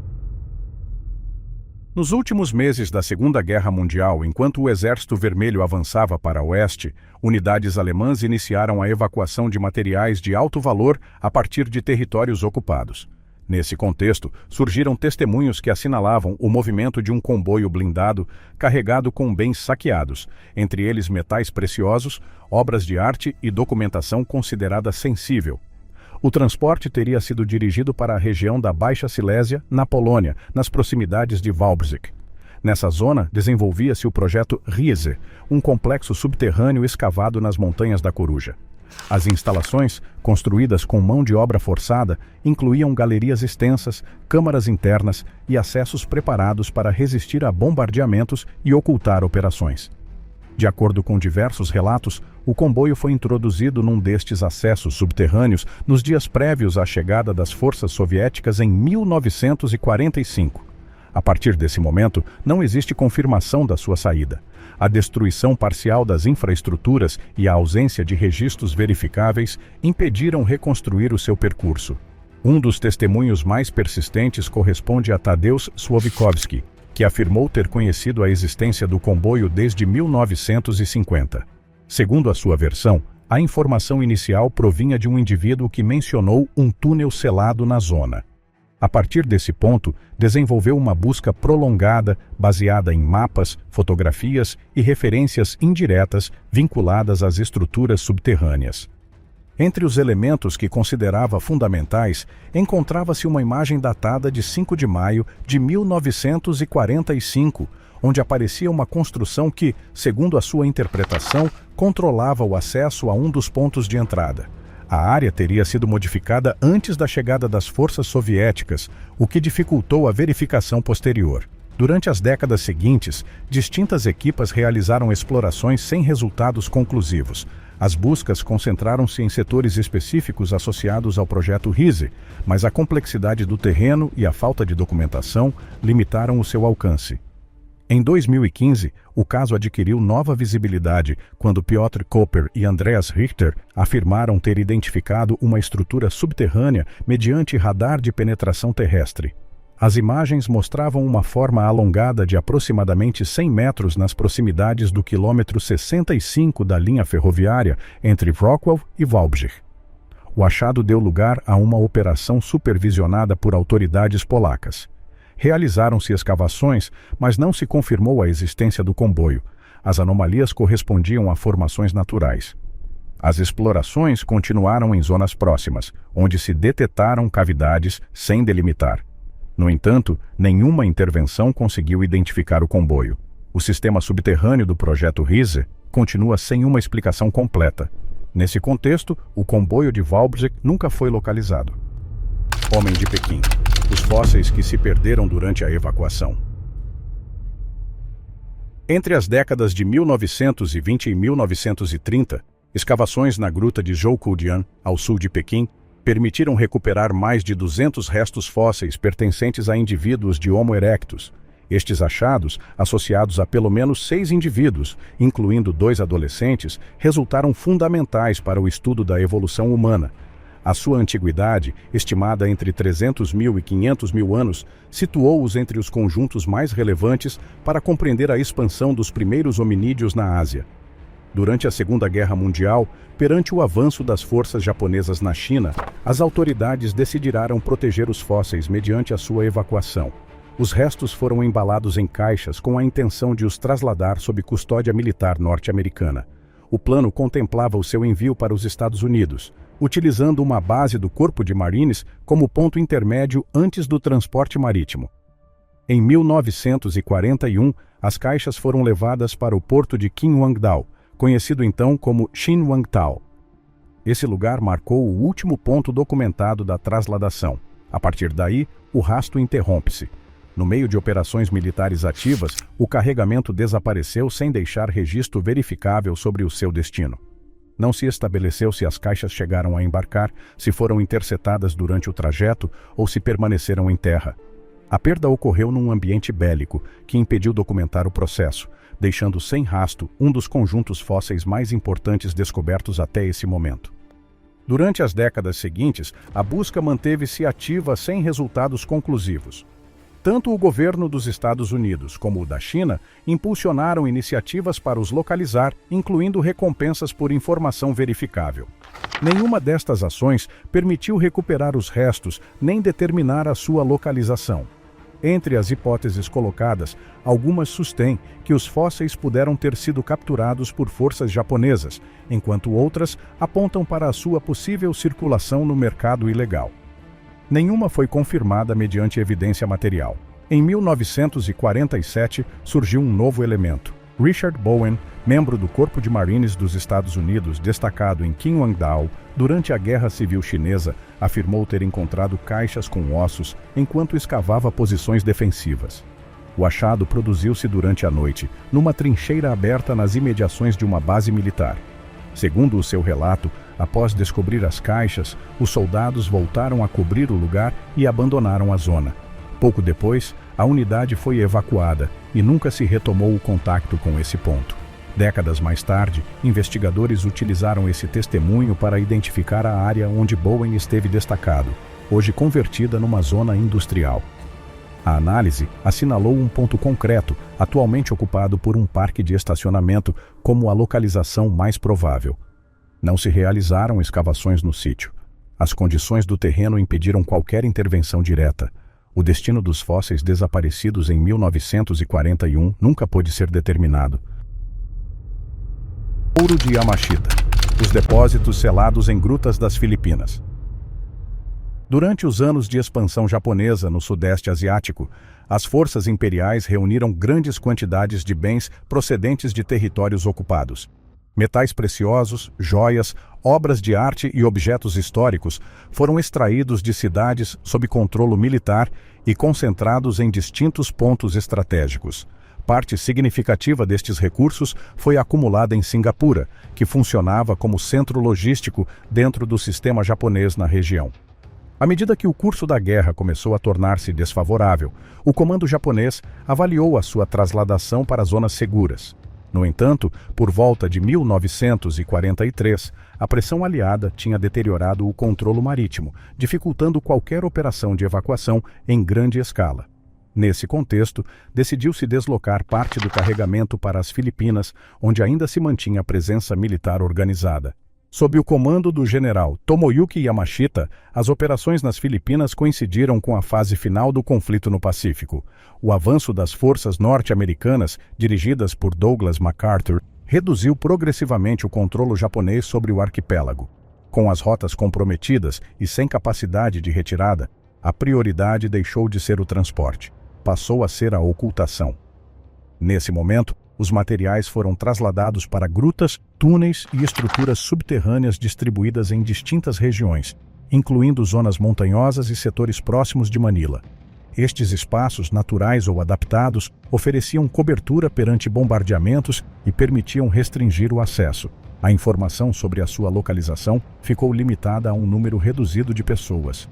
Nos últimos meses da Segunda Guerra Mundial, enquanto o Exército Vermelho avançava para o oeste, unidades alemãs iniciaram a evacuação de materiais de alto valor a partir de territórios ocupados. Nesse contexto, surgiram testemunhos que assinalavam o movimento de um comboio blindado carregado com bens saqueados, entre eles metais preciosos, obras de arte e documentação considerada sensível. O transporte teria sido dirigido para a região da Baixa Silésia, na Polônia, nas proximidades de Walbrzeg. Nessa zona, desenvolvia-se o projeto Riese, um complexo subterrâneo escavado nas montanhas da Coruja. As instalações, construídas com mão de obra forçada, incluíam galerias extensas, câmaras internas e acessos preparados para resistir a bombardeamentos e ocultar operações. De acordo com diversos relatos, o comboio foi introduzido num destes acessos subterrâneos nos dias prévios à chegada das forças soviéticas em 1945. A partir desse momento, não existe confirmação da sua saída. A destruição parcial das infraestruturas e a ausência de registros verificáveis impediram reconstruir o seu percurso. Um dos testemunhos mais persistentes corresponde a Tadeusz Słowikowski, que afirmou ter conhecido a existência do comboio desde 1950. Segundo a sua versão, a informação inicial provinha de um indivíduo que mencionou um túnel selado na zona. A partir desse ponto, desenvolveu uma busca prolongada baseada em mapas, fotografias e referências indiretas vinculadas às estruturas subterrâneas. Entre os elementos que considerava fundamentais, encontrava-se uma imagem datada de 5 de maio de 1945, onde aparecia uma construção que, segundo a sua interpretação, controlava o acesso a um dos pontos de entrada. A área teria sido modificada antes da chegada das forças soviéticas, o que dificultou a verificação posterior. Durante as décadas seguintes, distintas equipas realizaram explorações sem resultados conclusivos. As buscas concentraram-se em setores específicos associados ao projeto Riese, mas a complexidade do terreno e a falta de documentação limitaram o seu alcance. Em 2015, o caso adquiriu nova visibilidade quando Piotr Koper e Andreas Richter afirmaram ter identificado uma estrutura subterrânea mediante radar de penetração terrestre. As imagens mostravam uma forma alongada de aproximadamente 100 metros nas proximidades do quilômetro 65 da linha ferroviária entre Wrocław e Wałbrzych. O achado deu lugar a uma operação supervisionada por autoridades polacas. Realizaram-se escavações, mas não se confirmou a existência do comboio. As anomalias correspondiam a formações naturais. As explorações continuaram em zonas próximas, onde se detetaram cavidades sem delimitar. No entanto, nenhuma intervenção conseguiu identificar o comboio. O sistema subterrâneo do projeto Riese continua sem uma explicação completa. Nesse contexto, o comboio de Walbrzeg nunca foi localizado. Homem de Pequim. Os fósseis que se perderam durante a evacuação. Entre as décadas de 1920 e 1930, escavações na gruta de Zhoukoudian, ao sul de Pequim, permitiram recuperar mais de 200 restos fósseis pertencentes a indivíduos de Homo erectus. Estes achados, associados a pelo menos 6 indivíduos, incluindo 2 adolescentes, resultaram fundamentais para o estudo da evolução humana. A sua antiguidade, estimada entre 300 mil e 500 mil anos, situou-os entre os conjuntos mais relevantes para compreender a expansão dos primeiros hominídeos na Ásia. Durante a Segunda Guerra Mundial, perante o avanço das forças japonesas na China, as autoridades decidiram proteger os fósseis mediante a sua evacuação. Os restos foram embalados em caixas com a intenção de os trasladar sob custódia militar norte-americana. O plano contemplava o seu envio para os Estados Unidos, utilizando uma base do Corpo de Marines como ponto intermédio antes do transporte marítimo. Em 1941, as caixas foram levadas para o porto de Qinhuangdao, conhecido então como Xinhuangdao. Esse lugar marcou o último ponto documentado da trasladação. A partir daí, o rastro interrompe-se. No meio de operações militares ativas, o carregamento desapareceu sem deixar registro verificável sobre o seu destino. Não se estabeleceu se as caixas chegaram a embarcar, se foram interceptadas durante o trajeto ou se permaneceram em terra. A perda ocorreu num ambiente bélico, que impediu documentar o processo, deixando sem rastro um dos conjuntos fósseis mais importantes descobertos até esse momento. Durante as décadas seguintes, a busca manteve-se ativa sem resultados conclusivos. Tanto o governo dos Estados Unidos como o da China impulsionaram iniciativas para os localizar, incluindo recompensas por informação verificável. Nenhuma destas ações permitiu recuperar os restos nem determinar a sua localização. Entre as hipóteses colocadas, algumas sustêm que os fósseis puderam ter sido capturados por forças japonesas, enquanto outras apontam para a sua possível circulação no mercado ilegal. Nenhuma foi confirmada mediante evidência material. Em 1947, surgiu um novo elemento. Richard Bowen, membro do Corpo de Marines dos Estados Unidos, destacado em Qinhuangdao, durante a Guerra Civil Chinesa, afirmou ter encontrado caixas com ossos enquanto escavava posições defensivas. O achado produziu-se durante a noite, numa trincheira aberta nas imediações de uma base militar. Segundo o seu relato, após descobrir as caixas, os soldados voltaram a cobrir o lugar e abandonaram a zona. Pouco depois, a unidade foi evacuada e nunca se retomou o contato com esse ponto. Décadas mais tarde, investigadores utilizaram esse testemunho para identificar a área onde Bowen esteve destacado, hoje convertida numa zona industrial. A análise assinalou um ponto concreto, atualmente ocupado por um parque de estacionamento, como a localização mais provável. Não se realizaram escavações no sítio. As condições do terreno impediram qualquer intervenção direta. O destino dos fósseis desaparecidos em 1941 nunca pôde ser determinado. Ouro de Yamashita. Os depósitos selados em grutas das Filipinas. Durante os anos de expansão japonesa no Sudeste Asiático, as forças imperiais reuniram grandes quantidades de bens procedentes de territórios ocupados. Metais preciosos, joias, obras de arte e objetos históricos foram extraídos de cidades sob controle militar e concentrados em distintos pontos estratégicos. Parte significativa destes recursos foi acumulada em Singapura, que funcionava como centro logístico dentro do sistema japonês na região. À medida que o curso da guerra começou a tornar-se desfavorável, o comando japonês avaliou a sua trasladação para zonas seguras. No entanto, por volta de 1943, a pressão aliada tinha deteriorado o controle marítimo, dificultando qualquer operação de evacuação em grande escala. Nesse contexto, decidiu-se deslocar parte do carregamento para as Filipinas, onde ainda se mantinha a presença militar organizada. Sob o comando do general Tomoyuki Yamashita, as operações nas Filipinas coincidiram com a fase final do conflito no Pacífico. O avanço das forças norte-americanas, dirigidas por Douglas MacArthur, reduziu progressivamente o controle japonês sobre o arquipélago. Com as rotas comprometidas e sem capacidade de retirada, a prioridade deixou de ser o transporte. Passou a ser a ocultação. Nesse momento, os materiais foram trasladados para grutas, túneis e estruturas subterrâneas distribuídas em distintas regiões, incluindo zonas montanhosas e setores próximos de Manila. Estes espaços, naturais ou adaptados, ofereciam cobertura perante bombardeamentos e permitiam restringir o acesso. A informação sobre a sua localização ficou limitada a um número reduzido de pessoas.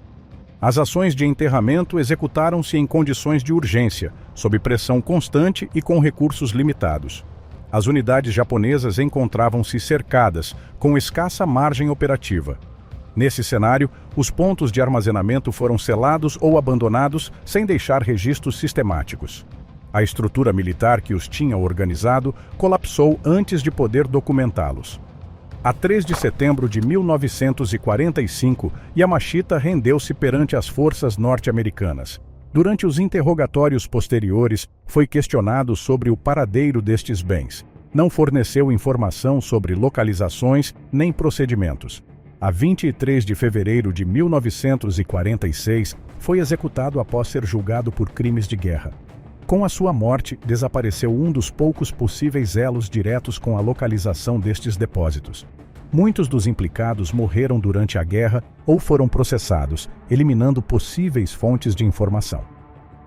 As ações de enterramento executaram-se em condições de urgência, sob pressão constante e com recursos limitados. As unidades japonesas encontravam-se cercadas, com escassa margem operativa. Nesse cenário, os pontos de armazenamento foram selados ou abandonados sem deixar registros sistemáticos. A estrutura militar que os tinha organizado colapsou antes de poder documentá-los. A 3 de setembro de 1945, Yamashita rendeu-se perante as forças norte-americanas. Durante os interrogatórios posteriores, foi questionado sobre o paradeiro destes bens. Não forneceu informação sobre localizações nem procedimentos. A 23 de fevereiro de 1946, foi executado após ser julgado por crimes de guerra. Com a sua morte, desapareceu um dos poucos possíveis elos diretos com a localização destes depósitos. Muitos dos implicados morreram durante a guerra ou foram processados, eliminando possíveis fontes de informação.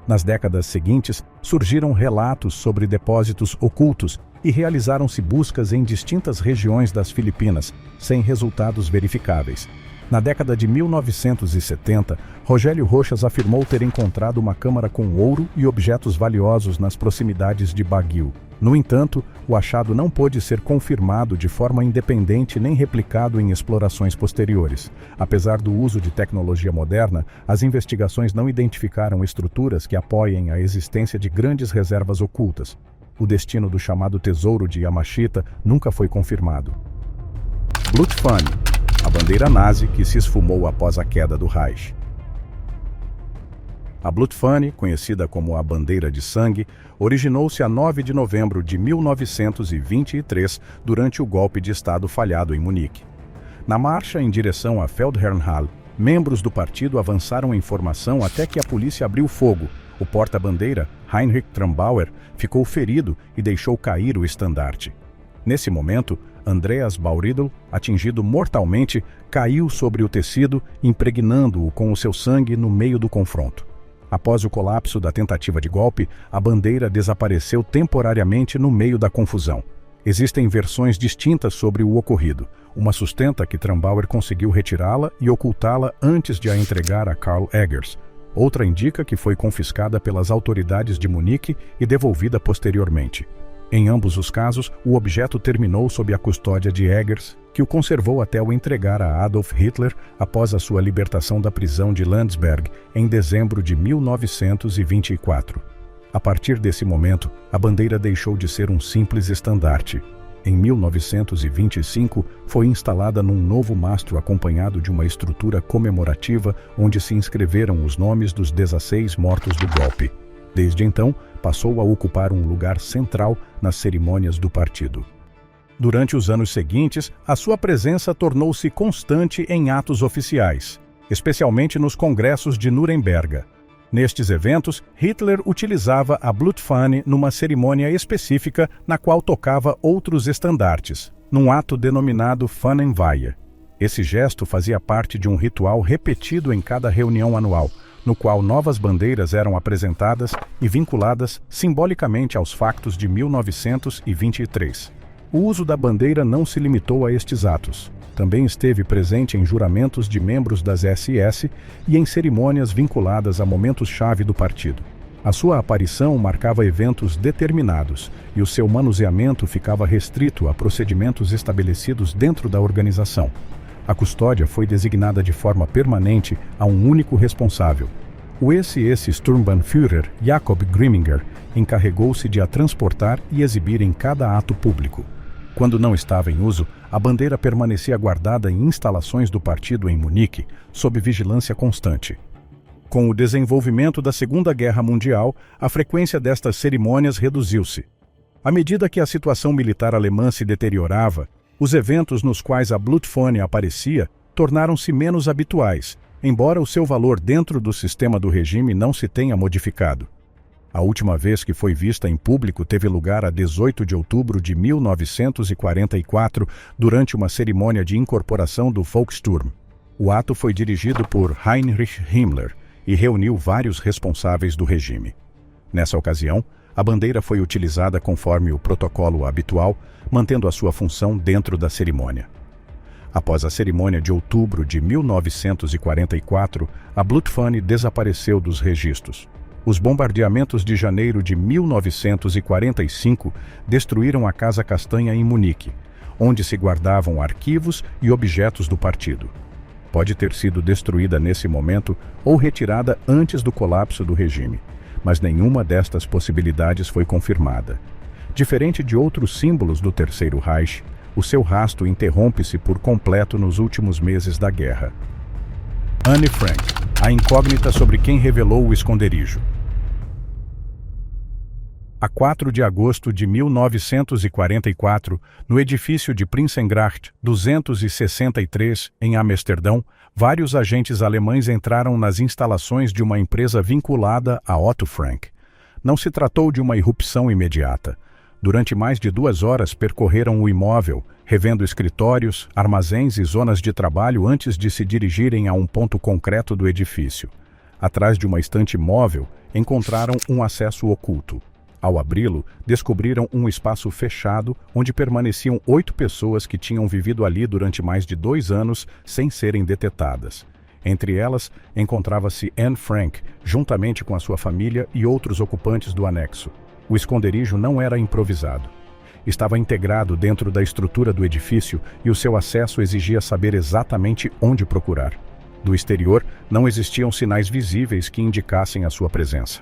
Nas décadas seguintes, surgiram relatos sobre depósitos ocultos e realizaram-se buscas em distintas regiões das Filipinas, sem resultados verificáveis. Na década de 1970, Rogério Roxas afirmou ter encontrado uma câmara com ouro e objetos valiosos nas proximidades de Baguio. No entanto, o achado não pôde ser confirmado de forma independente nem replicado em explorações posteriores. Apesar do uso de tecnologia moderna, as investigações não identificaram estruturas que apoiem a existência de grandes reservas ocultas. O destino do chamado Tesouro de Yamashita nunca foi confirmado. Blutfahne, a bandeira nazi que se esfumou após a queda do Reich. A Blutfahne, conhecida como a Bandeira de Sangue, originou-se a 9 de novembro de 1923 durante o golpe de Estado falhado em Munique. Na marcha em direção a Feldherrnhall, membros do partido avançaram em formação até que a polícia abriu fogo. O porta-bandeira, Heinrich Trambauer, ficou ferido e deixou cair o estandarte. Nesse momento, Andreas Bauridl, atingido mortalmente, caiu sobre o tecido, impregnando-o com o seu sangue no meio do confronto. Após o colapso da tentativa de golpe, a bandeira desapareceu temporariamente no meio da confusão. Existem versões distintas sobre o ocorrido. Uma sustenta que Trambauer conseguiu retirá-la e ocultá-la antes de a entregar a Karl Eggers. Outra indica que foi confiscada pelas autoridades de Munique e devolvida posteriormente. Em ambos os casos, o objeto terminou sob a custódia de Eggers, que o conservou até o entregar a Adolf Hitler após a sua libertação da prisão de Landsberg em dezembro de 1924. A partir desse momento, a bandeira deixou de ser um simples estandarte. Em 1925, foi instalada num novo mastro acompanhado de uma estrutura comemorativa onde se inscreveram os nomes dos 16 mortos do golpe. Desde então, passou a ocupar um lugar central nas cerimônias do partido. Durante os anos seguintes, a sua presença tornou-se constante em atos oficiais, especialmente nos congressos de Nuremberg. Nestes eventos, Hitler utilizava a Blutfahne numa cerimônia específica na qual tocava outros estandartes, num ato denominado Fahnenweihe. Esse gesto fazia parte de um ritual repetido em cada reunião anual, no qual novas bandeiras eram apresentadas e vinculadas simbolicamente aos factos de 1923. O uso da bandeira não se limitou a estes atos. Também esteve presente em juramentos de membros das SS e em cerimônias vinculadas a momentos-chave do partido. A sua aparição marcava eventos determinados e o seu manuseamento ficava restrito a procedimentos estabelecidos dentro da organização. A custódia foi designada de forma permanente a um único responsável. O SS Sturmbannführer Jakob Grimminger encarregou-se de a transportar e exibir em cada ato público. Quando não estava em uso, a bandeira permanecia guardada em instalações do partido em Munique, sob vigilância constante. Com o desenvolvimento da Segunda Guerra Mundial, a frequência destas cerimônias reduziu-se. À medida que a situação militar alemã se deteriorava, os eventos nos quais a Blutfahne aparecia tornaram-se menos habituais, embora o seu valor dentro do sistema do regime não se tenha modificado. A última vez que foi vista em público teve lugar a 18 de outubro de 1944, durante uma cerimônia de incorporação do Volkssturm. O ato foi dirigido por Heinrich Himmler e reuniu vários responsáveis do regime. Nessa ocasião, A bandeira foi utilizada conforme o protocolo habitual, mantendo a sua função dentro da cerimônia. Após a cerimônia de outubro de 1944, a Blutfahne desapareceu dos registros. Os bombardeamentos de janeiro de 1945 destruíram a Casa Castanha em Munique, onde se guardavam arquivos e objetos do partido. Pode ter sido destruída nesse momento ou retirada antes do colapso do regime, mas nenhuma destas possibilidades foi confirmada. Diferente de outros símbolos do Terceiro Reich, o seu rastro interrompe-se por completo nos últimos meses da guerra. Anne Frank, a incógnita sobre quem revelou o esconderijo. A 4 de agosto de 1944, no edifício de Prinsengracht 263, em Amsterdão, vários agentes alemães entraram nas instalações de uma empresa vinculada a Otto Frank. Não se tratou de uma irrupção imediata. Durante mais de 2 horas percorreram o imóvel, revendo escritórios, armazéns e zonas de trabalho antes de se dirigirem a um ponto concreto do edifício. Atrás de uma estante móvel, encontraram um acesso oculto. Ao abri-lo, descobriram um espaço fechado onde permaneciam 8 pessoas que tinham vivido ali durante mais de 2 anos sem serem detetadas. Entre elas, encontrava-se Anne Frank, juntamente com a sua família e outros ocupantes do anexo. O esconderijo não era improvisado. Estava integrado dentro da estrutura do edifício e o seu acesso exigia saber exatamente onde procurar. Do exterior, não existiam sinais visíveis que indicassem a sua presença.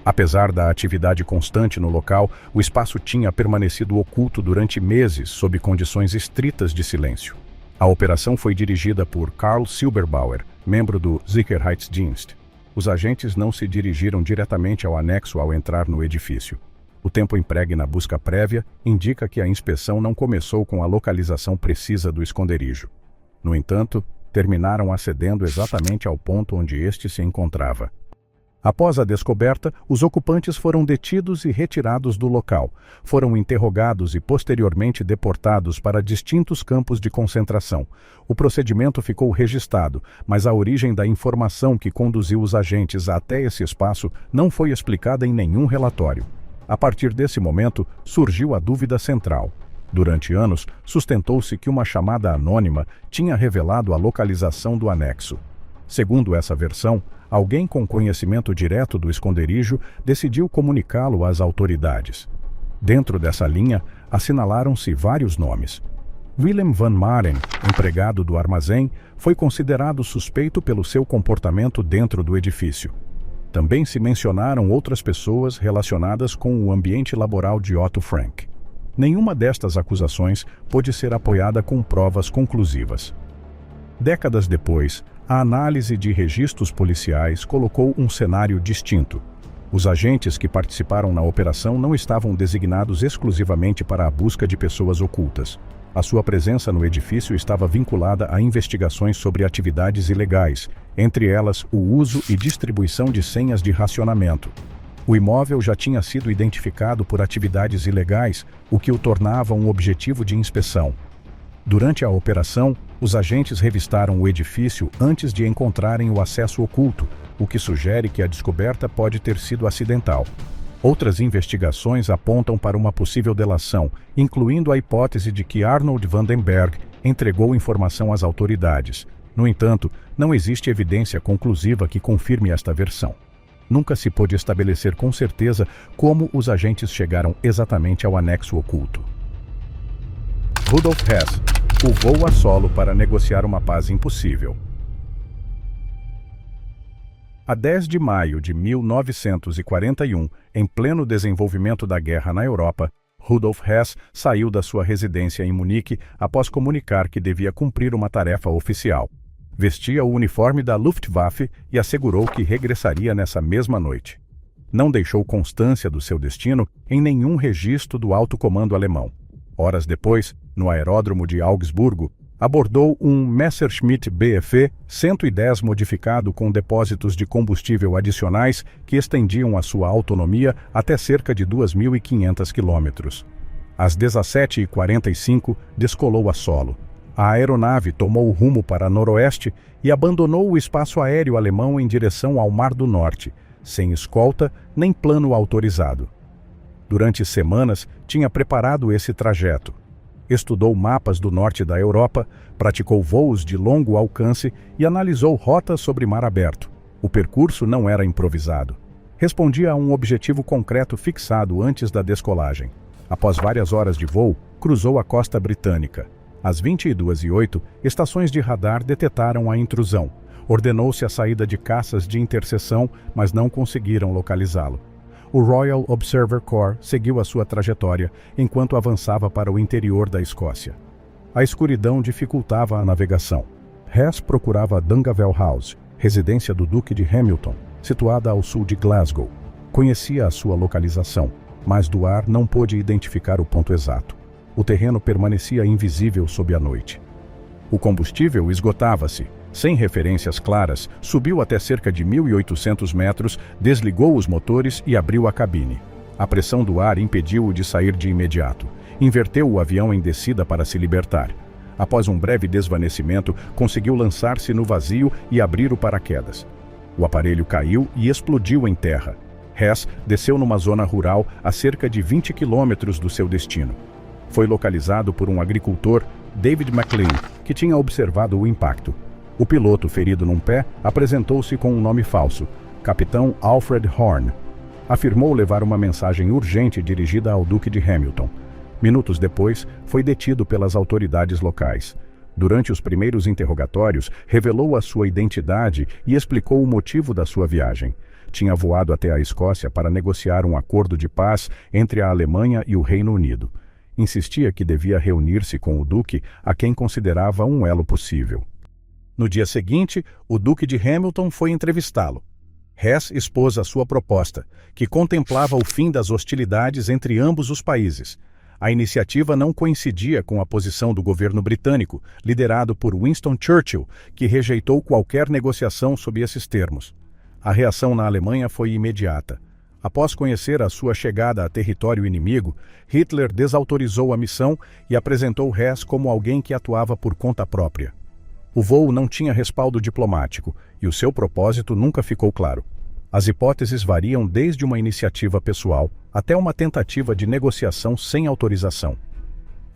Apesar da atividade constante no local, o espaço tinha permanecido oculto durante meses sob condições estritas de silêncio. A operação foi dirigida por Karl Silberbauer, membro do Sicherheitsdienst. Os agentes não se dirigiram diretamente ao anexo ao entrar no edifício. O tempo empregue na busca prévia indica que a inspeção não começou com a localização precisa do esconderijo. No entanto, terminaram acedendo exatamente ao ponto onde este se encontrava. Após a descoberta, os ocupantes foram detidos e retirados do local, foram interrogados e posteriormente deportados para distintos campos de concentração. O procedimento ficou registrado, mas a origem da informação que conduziu os agentes até esse espaço não foi explicada em nenhum relatório. A partir desse momento, surgiu a dúvida central. Durante anos, sustentou-se que uma chamada anônima tinha revelado a localização do anexo. Segundo essa versão, alguém com conhecimento direto do esconderijo decidiu comunicá-lo às autoridades. Dentro dessa linha, assinalaram-se vários nomes. Willem van Maren, empregado do armazém, foi considerado suspeito pelo seu comportamento dentro do edifício. Também se mencionaram outras pessoas relacionadas com o ambiente laboral de Otto Frank. Nenhuma destas acusações pôde ser apoiada com provas conclusivas. Décadas depois, a análise de registros policiais colocou um cenário distinto. Os agentes que participaram na operação não estavam designados exclusivamente para a busca de pessoas ocultas. A sua presença no edifício estava vinculada a investigações sobre atividades ilegais, entre elas o uso e distribuição de senhas de racionamento. O imóvel já tinha sido identificado por atividades ilegais, o que o tornava um objetivo de inspeção. Durante a operação, os agentes revistaram o edifício antes de encontrarem o acesso oculto, o que sugere que a descoberta pode ter sido acidental. Outras investigações apontam para uma possível delação, incluindo a hipótese de que Arnold Vandenberg entregou informação às autoridades. No entanto, não existe evidência conclusiva que confirme esta versão. Nunca se pôde estabelecer com certeza como os agentes chegaram exatamente ao anexo oculto. Rudolf Hess, o voo a solo para negociar uma paz impossível. A 10 de maio de 1941, em pleno desenvolvimento da guerra na Europa, Rudolf Hess saiu da sua residência em Munique após comunicar que devia cumprir uma tarefa oficial. Vestia o uniforme da Luftwaffe e assegurou que regressaria nessa mesma noite. Não deixou constância do seu destino em nenhum registro do alto comando alemão. Horas depois, no aeródromo de Augsburgo, abordou um Messerschmitt Bf 110 modificado com depósitos de combustível adicionais que estendiam a sua autonomia até cerca de 2.500 quilômetros. Às 17h45, descolou a solo. A aeronave tomou rumo para noroeste e abandonou o espaço aéreo alemão em direção ao Mar do Norte, sem escolta nem plano autorizado. Durante semanas, tinha preparado esse trajeto. Estudou mapas do norte da Europa, praticou voos de longo alcance e analisou rotas sobre mar aberto. O percurso não era improvisado. Respondia a um objetivo concreto fixado antes da descolagem. Após várias horas de voo, cruzou a costa britânica. Às 22h08, estações de radar detetaram a intrusão. Ordenou-se a saída de caças de interseção, mas não conseguiram localizá-lo. O Royal Observer Corps seguiu a sua trajetória enquanto avançava para o interior da Escócia. A escuridão dificultava a navegação. Hess procurava Dungavel House, residência do Duque de Hamilton, situada ao sul de Glasgow. Conhecia a sua localização, mas do ar não pôde identificar o ponto exato. O terreno permanecia invisível sob a noite. O combustível esgotava-se. Sem referências claras, subiu até cerca de 1.800 metros, desligou os motores e abriu a cabine. A pressão do ar impediu-o de sair de imediato. Inverteu o avião em descida para se libertar. Após um breve desvanecimento, conseguiu lançar-se no vazio e abrir o paraquedas. O aparelho caiu e explodiu em terra. Hess desceu numa zona rural a cerca de 20 quilômetros do seu destino. Foi localizado por um agricultor, David McLean, que tinha observado o impacto. O piloto, ferido num pé, apresentou-se com um nome falso, Capitão Alfred Horn. Afirmou levar uma mensagem urgente dirigida ao Duque de Hamilton. Minutos depois, foi detido pelas autoridades locais. Durante os primeiros interrogatórios, revelou a sua identidade e explicou o motivo da sua viagem. Tinha voado até a Escócia para negociar um acordo de paz entre a Alemanha e o Reino Unido. Insistia que devia reunir-se com o Duque, a quem considerava um elo possível. No dia seguinte, o Duque de Hamilton foi entrevistá-lo. Hess expôs a sua proposta, que contemplava o fim das hostilidades entre ambos os países. A iniciativa não coincidia com a posição do governo britânico, liderado por Winston Churchill, que rejeitou qualquer negociação sob esses termos. A reação na Alemanha foi imediata. Após conhecer a sua chegada a território inimigo, Hitler desautorizou a missão e apresentou Hess como alguém que atuava por conta própria. O voo não tinha respaldo diplomático e o seu propósito nunca ficou claro. As hipóteses variam desde uma iniciativa pessoal até uma tentativa de negociação sem autorização.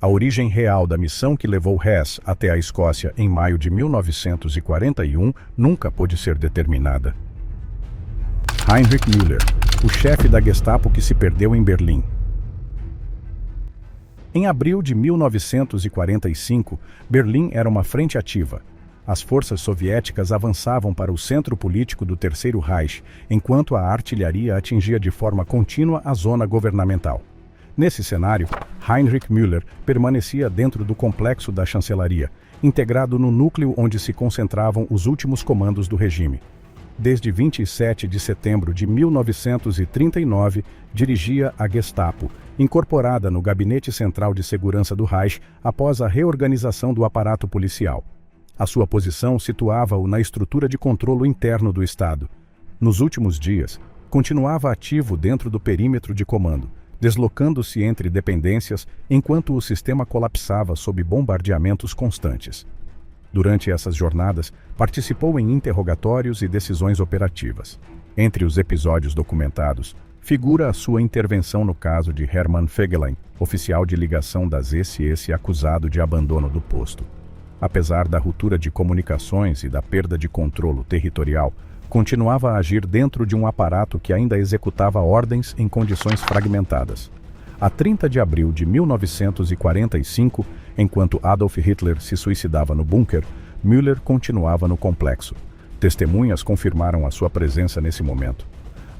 A origem real da missão que levou Hess até a Escócia em maio de 1941 nunca pôde ser determinada. Heinrich Müller, o chefe da Gestapo que se perdeu em Berlim. Em abril de 1945, Berlim era uma frente ativa. As forças soviéticas avançavam para o centro político do Terceiro Reich, enquanto a artilharia atingia de forma contínua a zona governamental. Nesse cenário, Heinrich Müller permanecia dentro do complexo da chancelaria, integrado no núcleo onde se concentravam os últimos comandos do regime. Desde 27 de setembro de 1939, dirigia a Gestapo, incorporada no Gabinete Central de Segurança do Reich após a reorganização do aparato policial. A sua posição situava-o na estrutura de controlo interno do Estado. Nos últimos dias, continuava ativo dentro do perímetro de comando, deslocando-se entre dependências enquanto o sistema colapsava sob bombardeamentos constantes. Durante essas jornadas, participou em interrogatórios e decisões operativas. Entre os episódios documentados, figura a sua intervenção no caso de Hermann Fegelein, oficial de ligação das SS acusado de abandono do posto. Apesar da ruptura de comunicações e da perda de controlo territorial, continuava a agir dentro de um aparato que ainda executava ordens em condições fragmentadas. A 30 de abril de 1945, enquanto Adolf Hitler se suicidava no bunker, Müller continuava no complexo. Testemunhas confirmaram a sua presença nesse momento.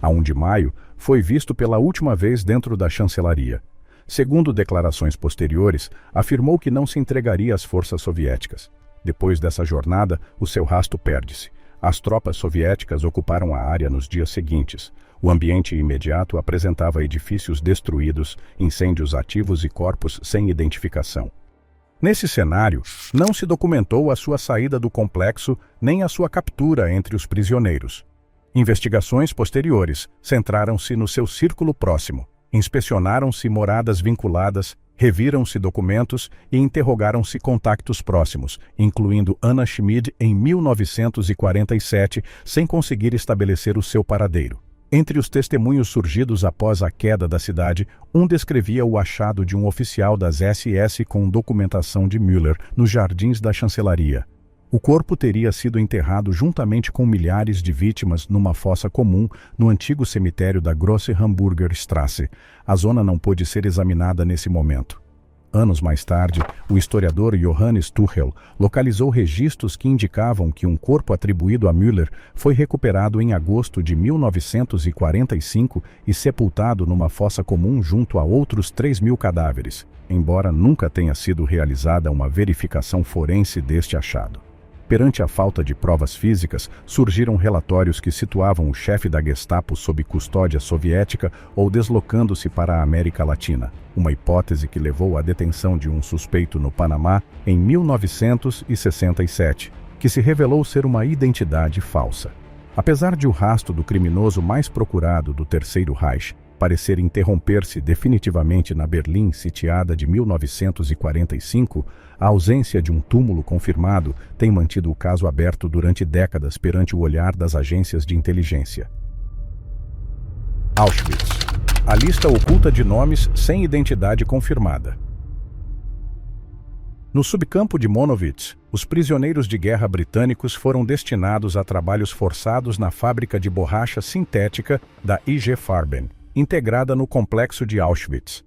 A 1 de maio, foi visto pela última vez dentro da chancelaria. Segundo declarações posteriores, afirmou que não se entregaria às forças soviéticas. Depois dessa jornada, o seu rastro perde-se. As tropas soviéticas ocuparam a área nos dias seguintes. O ambiente imediato apresentava edifícios destruídos, incêndios ativos e corpos sem identificação. Nesse cenário, não se documentou a sua saída do complexo nem a sua captura entre os prisioneiros. Investigações posteriores centraram-se no seu círculo próximo. Inspecionaram-se moradas vinculadas, reviram-se documentos e interrogaram-se contactos próximos, incluindo Anna Schmid em 1947, sem conseguir estabelecer o seu paradeiro. Entre os testemunhos surgidos após a queda da cidade, um descrevia o achado de um oficial das SS com documentação de Müller nos jardins da chancelaria. O corpo teria sido enterrado juntamente com milhares de vítimas numa fossa comum no antigo cemitério da Grosse Hamburger Straße. A zona não pôde ser examinada nesse momento. Anos mais tarde, o historiador Johannes Tuchel localizou registros que indicavam que um corpo atribuído a Müller foi recuperado em agosto de 1945 e sepultado numa fossa comum junto a outros 3.000 cadáveres, embora nunca tenha sido realizada uma verificação forense deste achado. Perante a falta de provas físicas, surgiram relatórios que situavam o chefe da Gestapo sob custódia soviética ou deslocando-se para a América Latina, uma hipótese que levou à detenção de um suspeito no Panamá em 1967, que se revelou ser uma identidade falsa. Apesar de o rastro do criminoso mais procurado do Terceiro Reich parecer interromper-se definitivamente na Berlim sitiada de 1945, a ausência de um túmulo confirmado tem mantido o caso aberto durante décadas perante o olhar das agências de inteligência. Auschwitz. A lista oculta de nomes sem identidade confirmada. No subcampo de Monowitz, os prisioneiros de guerra britânicos foram destinados a trabalhos forçados na fábrica de borracha sintética da IG Farben, integrada no complexo de Auschwitz.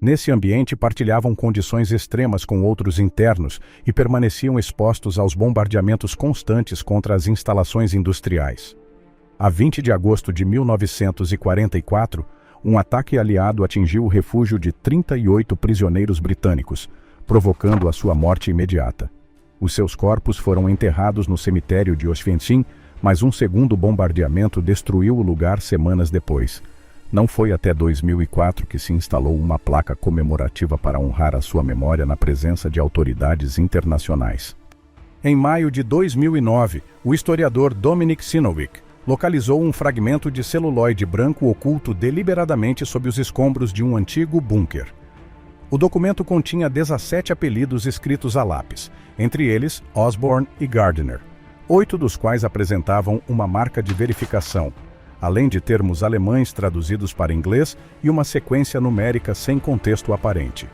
Nesse ambiente partilhavam condições extremas com outros internos e permaneciam expostos aos bombardeamentos constantes contra as instalações industriais. A 20 de agosto de 1944, um ataque aliado atingiu o refúgio de 38 prisioneiros britânicos, provocando a sua morte imediata. Os seus corpos foram enterrados no cemitério de Oswiecim, mas um segundo bombardeamento destruiu o lugar semanas depois. Não foi até 2004 que se instalou uma placa comemorativa para honrar a sua memória na presença de autoridades internacionais. Em maio de 2009, o historiador Dominic Sinowick localizou um fragmento de celuloide branco oculto deliberadamente sob os escombros de um antigo bunker. O documento continha 17 apelidos escritos a lápis, entre eles Osborne e Gardner, 8 dos quais apresentavam uma marca de verificação, além de termos alemães traduzidos para inglês e uma sequência numérica sem contexto aparente.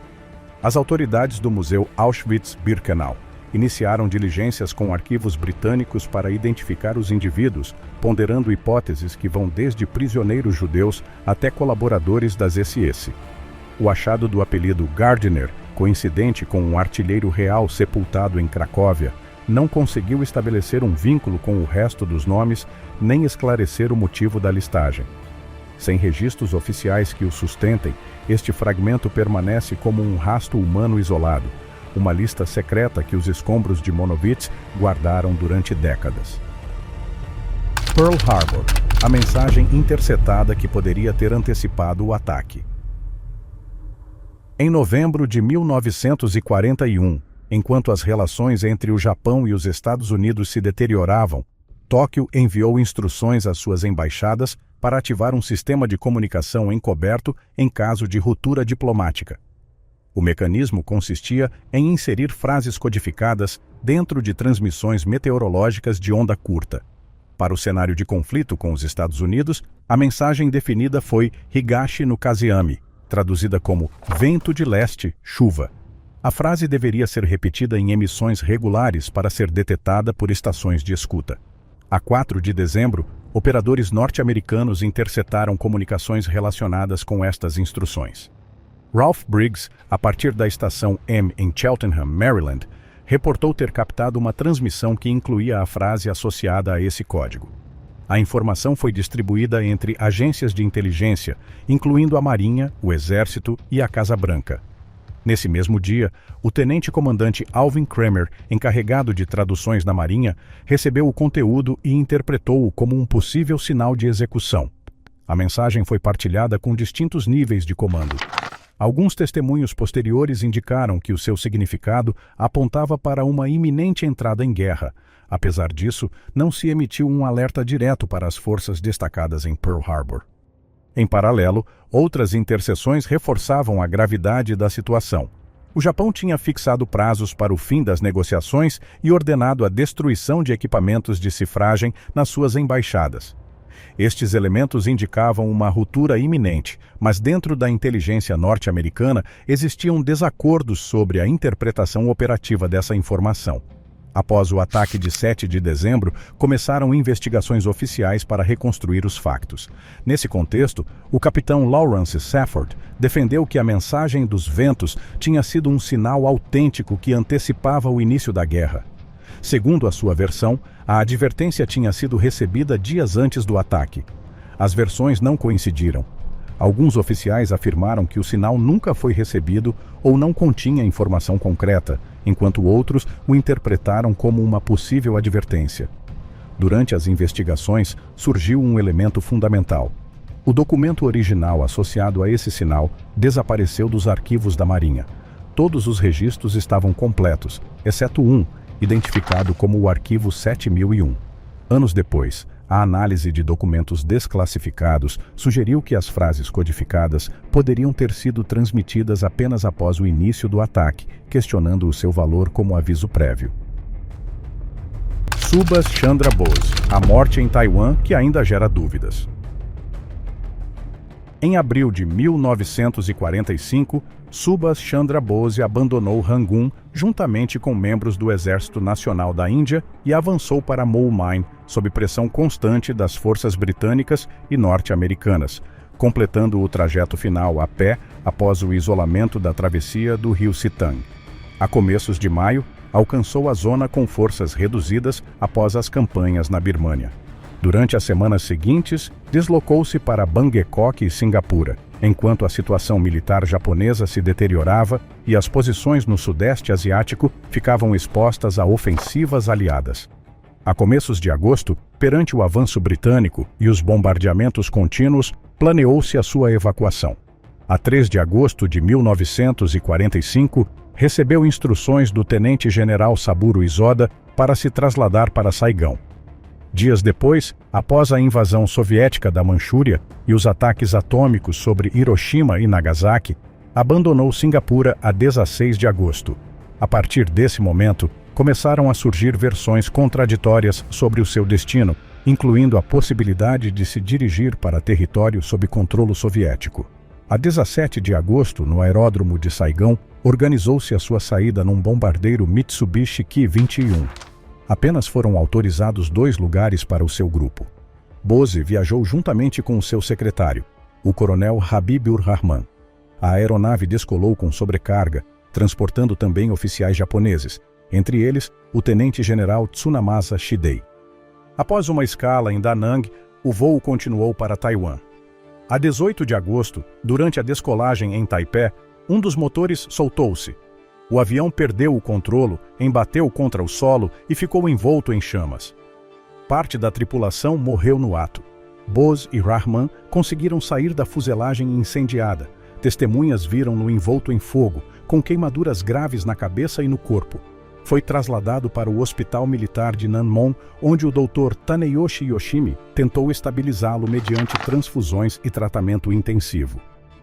As autoridades do Museu Auschwitz-Birkenau iniciaram diligências com arquivos britânicos para identificar os indivíduos, ponderando hipóteses que vão desde prisioneiros judeus até colaboradores das SS. O achado do apelido Gardner, coincidente com um artilheiro real sepultado em Cracóvia, não conseguiu estabelecer um vínculo com o resto dos nomes nem esclarecer o motivo da listagem. Sem registros oficiais que o sustentem, este fragmento permanece como um rastro humano isolado, uma lista secreta que os escombros de Monowitz guardaram durante décadas. Pearl Harbor, a mensagem interceptada que poderia ter antecipado o ataque. Em novembro de 1941, enquanto as relações entre o Japão e os Estados Unidos se deterioravam, Tóquio enviou instruções às suas embaixadas para ativar um sistema de comunicação encoberto em caso de ruptura diplomática. O mecanismo consistia em inserir frases codificadas dentro de transmissões meteorológicas de onda curta. Para o cenário de conflito com os Estados Unidos, a mensagem definida foi Higashi no Kazeyami, traduzida como vento de leste, chuva. A frase deveria ser repetida em emissões regulares para ser detetada por estações de escuta. A 4 de dezembro, operadores norte-americanos interceptaram comunicações relacionadas com estas instruções. Ralph Briggs, a partir da estação M em Cheltenham, Maryland, reportou ter captado uma transmissão que incluía a frase associada a esse código. A informação foi distribuída entre agências de inteligência, incluindo a Marinha, o Exército e a Casa Branca. Nesse mesmo dia, o tenente-comandante Alvin Kramer, encarregado de traduções na Marinha, recebeu o conteúdo e interpretou-o como um possível sinal de execução. A mensagem foi partilhada com distintos níveis de comando. Alguns testemunhos posteriores indicaram que o seu significado apontava para uma iminente entrada em guerra. Apesar disso, não se emitiu um alerta direto para as forças destacadas em Pearl Harbor. Em paralelo, outras interseções reforçavam a gravidade da situação. O Japão tinha fixado prazos para o fim das negociações e ordenado a destruição de equipamentos de cifragem nas suas embaixadas. Estes elementos indicavam uma ruptura iminente, mas dentro da inteligência norte-americana existiam desacordos sobre a interpretação operativa dessa informação. Após o ataque de 7 de dezembro, começaram investigações oficiais para reconstruir os factos. Nesse contexto, o capitão Lawrence Safford defendeu que a mensagem dos ventos tinha sido um sinal autêntico que antecipava o início da guerra. Segundo a sua versão, a advertência tinha sido recebida dias antes do ataque. As versões não coincidiram. Alguns oficiais afirmaram que o sinal nunca foi recebido ou não continha informação concreta, enquanto outros o interpretaram como uma possível advertência. Durante as investigações, surgiu um elemento fundamental. O documento original associado a esse sinal desapareceu dos arquivos da Marinha. Todos os registros estavam completos, exceto um, identificado como o Arquivo 7001. Anos depois, a análise de documentos desclassificados sugeriu que as frases codificadas poderiam ter sido transmitidas apenas após o início do ataque, questionando o seu valor como aviso prévio. Subhas Chandra Bose, a morte em Taiwan que ainda gera dúvidas. Em abril de 1945, Subhas Chandra Bose abandonou Rangoon juntamente com membros do Exército Nacional da Índia e avançou para Mole Mine, sob pressão constante das forças britânicas e norte-americanas, completando o trajeto final a pé após o isolamento da travessia do rio Sitang. A começos de maio, alcançou a zona com forças reduzidas após as campanhas na Birmânia. Durante as semanas seguintes, deslocou-se para Bangkok e Singapura, enquanto a situação militar japonesa se deteriorava e as posições no Sudeste Asiático ficavam expostas a ofensivas aliadas. A começos de agosto, perante o avanço britânico e os bombardeamentos contínuos, planeou-se a sua evacuação. A 3 de agosto de 1945, recebeu instruções do tenente-general Saburo Isoda para se trasladar para Saigão. Dias depois, após a invasão soviética da Manchúria e os ataques atômicos sobre Hiroshima e Nagasaki, abandonou Singapura a 16 de agosto. A partir desse momento, começaram a surgir versões contraditórias sobre o seu destino, incluindo a possibilidade de se dirigir para território sob controle soviético. A 17 de agosto, no aeródromo de Saigão, organizou-se a sua saída num bombardeiro Mitsubishi Ki-21. Apenas foram autorizados 2 lugares para o seu grupo. Bose viajou juntamente com o seu secretário, o coronel Habib-ur-Rahman. A aeronave descolou com sobrecarga, transportando também oficiais japoneses, entre eles o tenente-general Tsunamasa Shidei. Após uma escala em Da Nang, o voo continuou para Taiwan. A 18 de agosto, durante a descolagem em Taipei, um dos motores soltou-se. O avião perdeu o controlo, embateu contra o solo e ficou envolto em chamas. Parte da tripulação morreu no ato. Bose e Rahman conseguiram sair da fuselagem incendiada. Testemunhas viram-no envolto em fogo, com queimaduras graves na cabeça e no corpo. Foi trasladado para o Hospital Militar de Nanmon, onde o Dr. Taneyoshi Yoshimi tentou estabilizá-lo mediante transfusões e tratamento intensivo.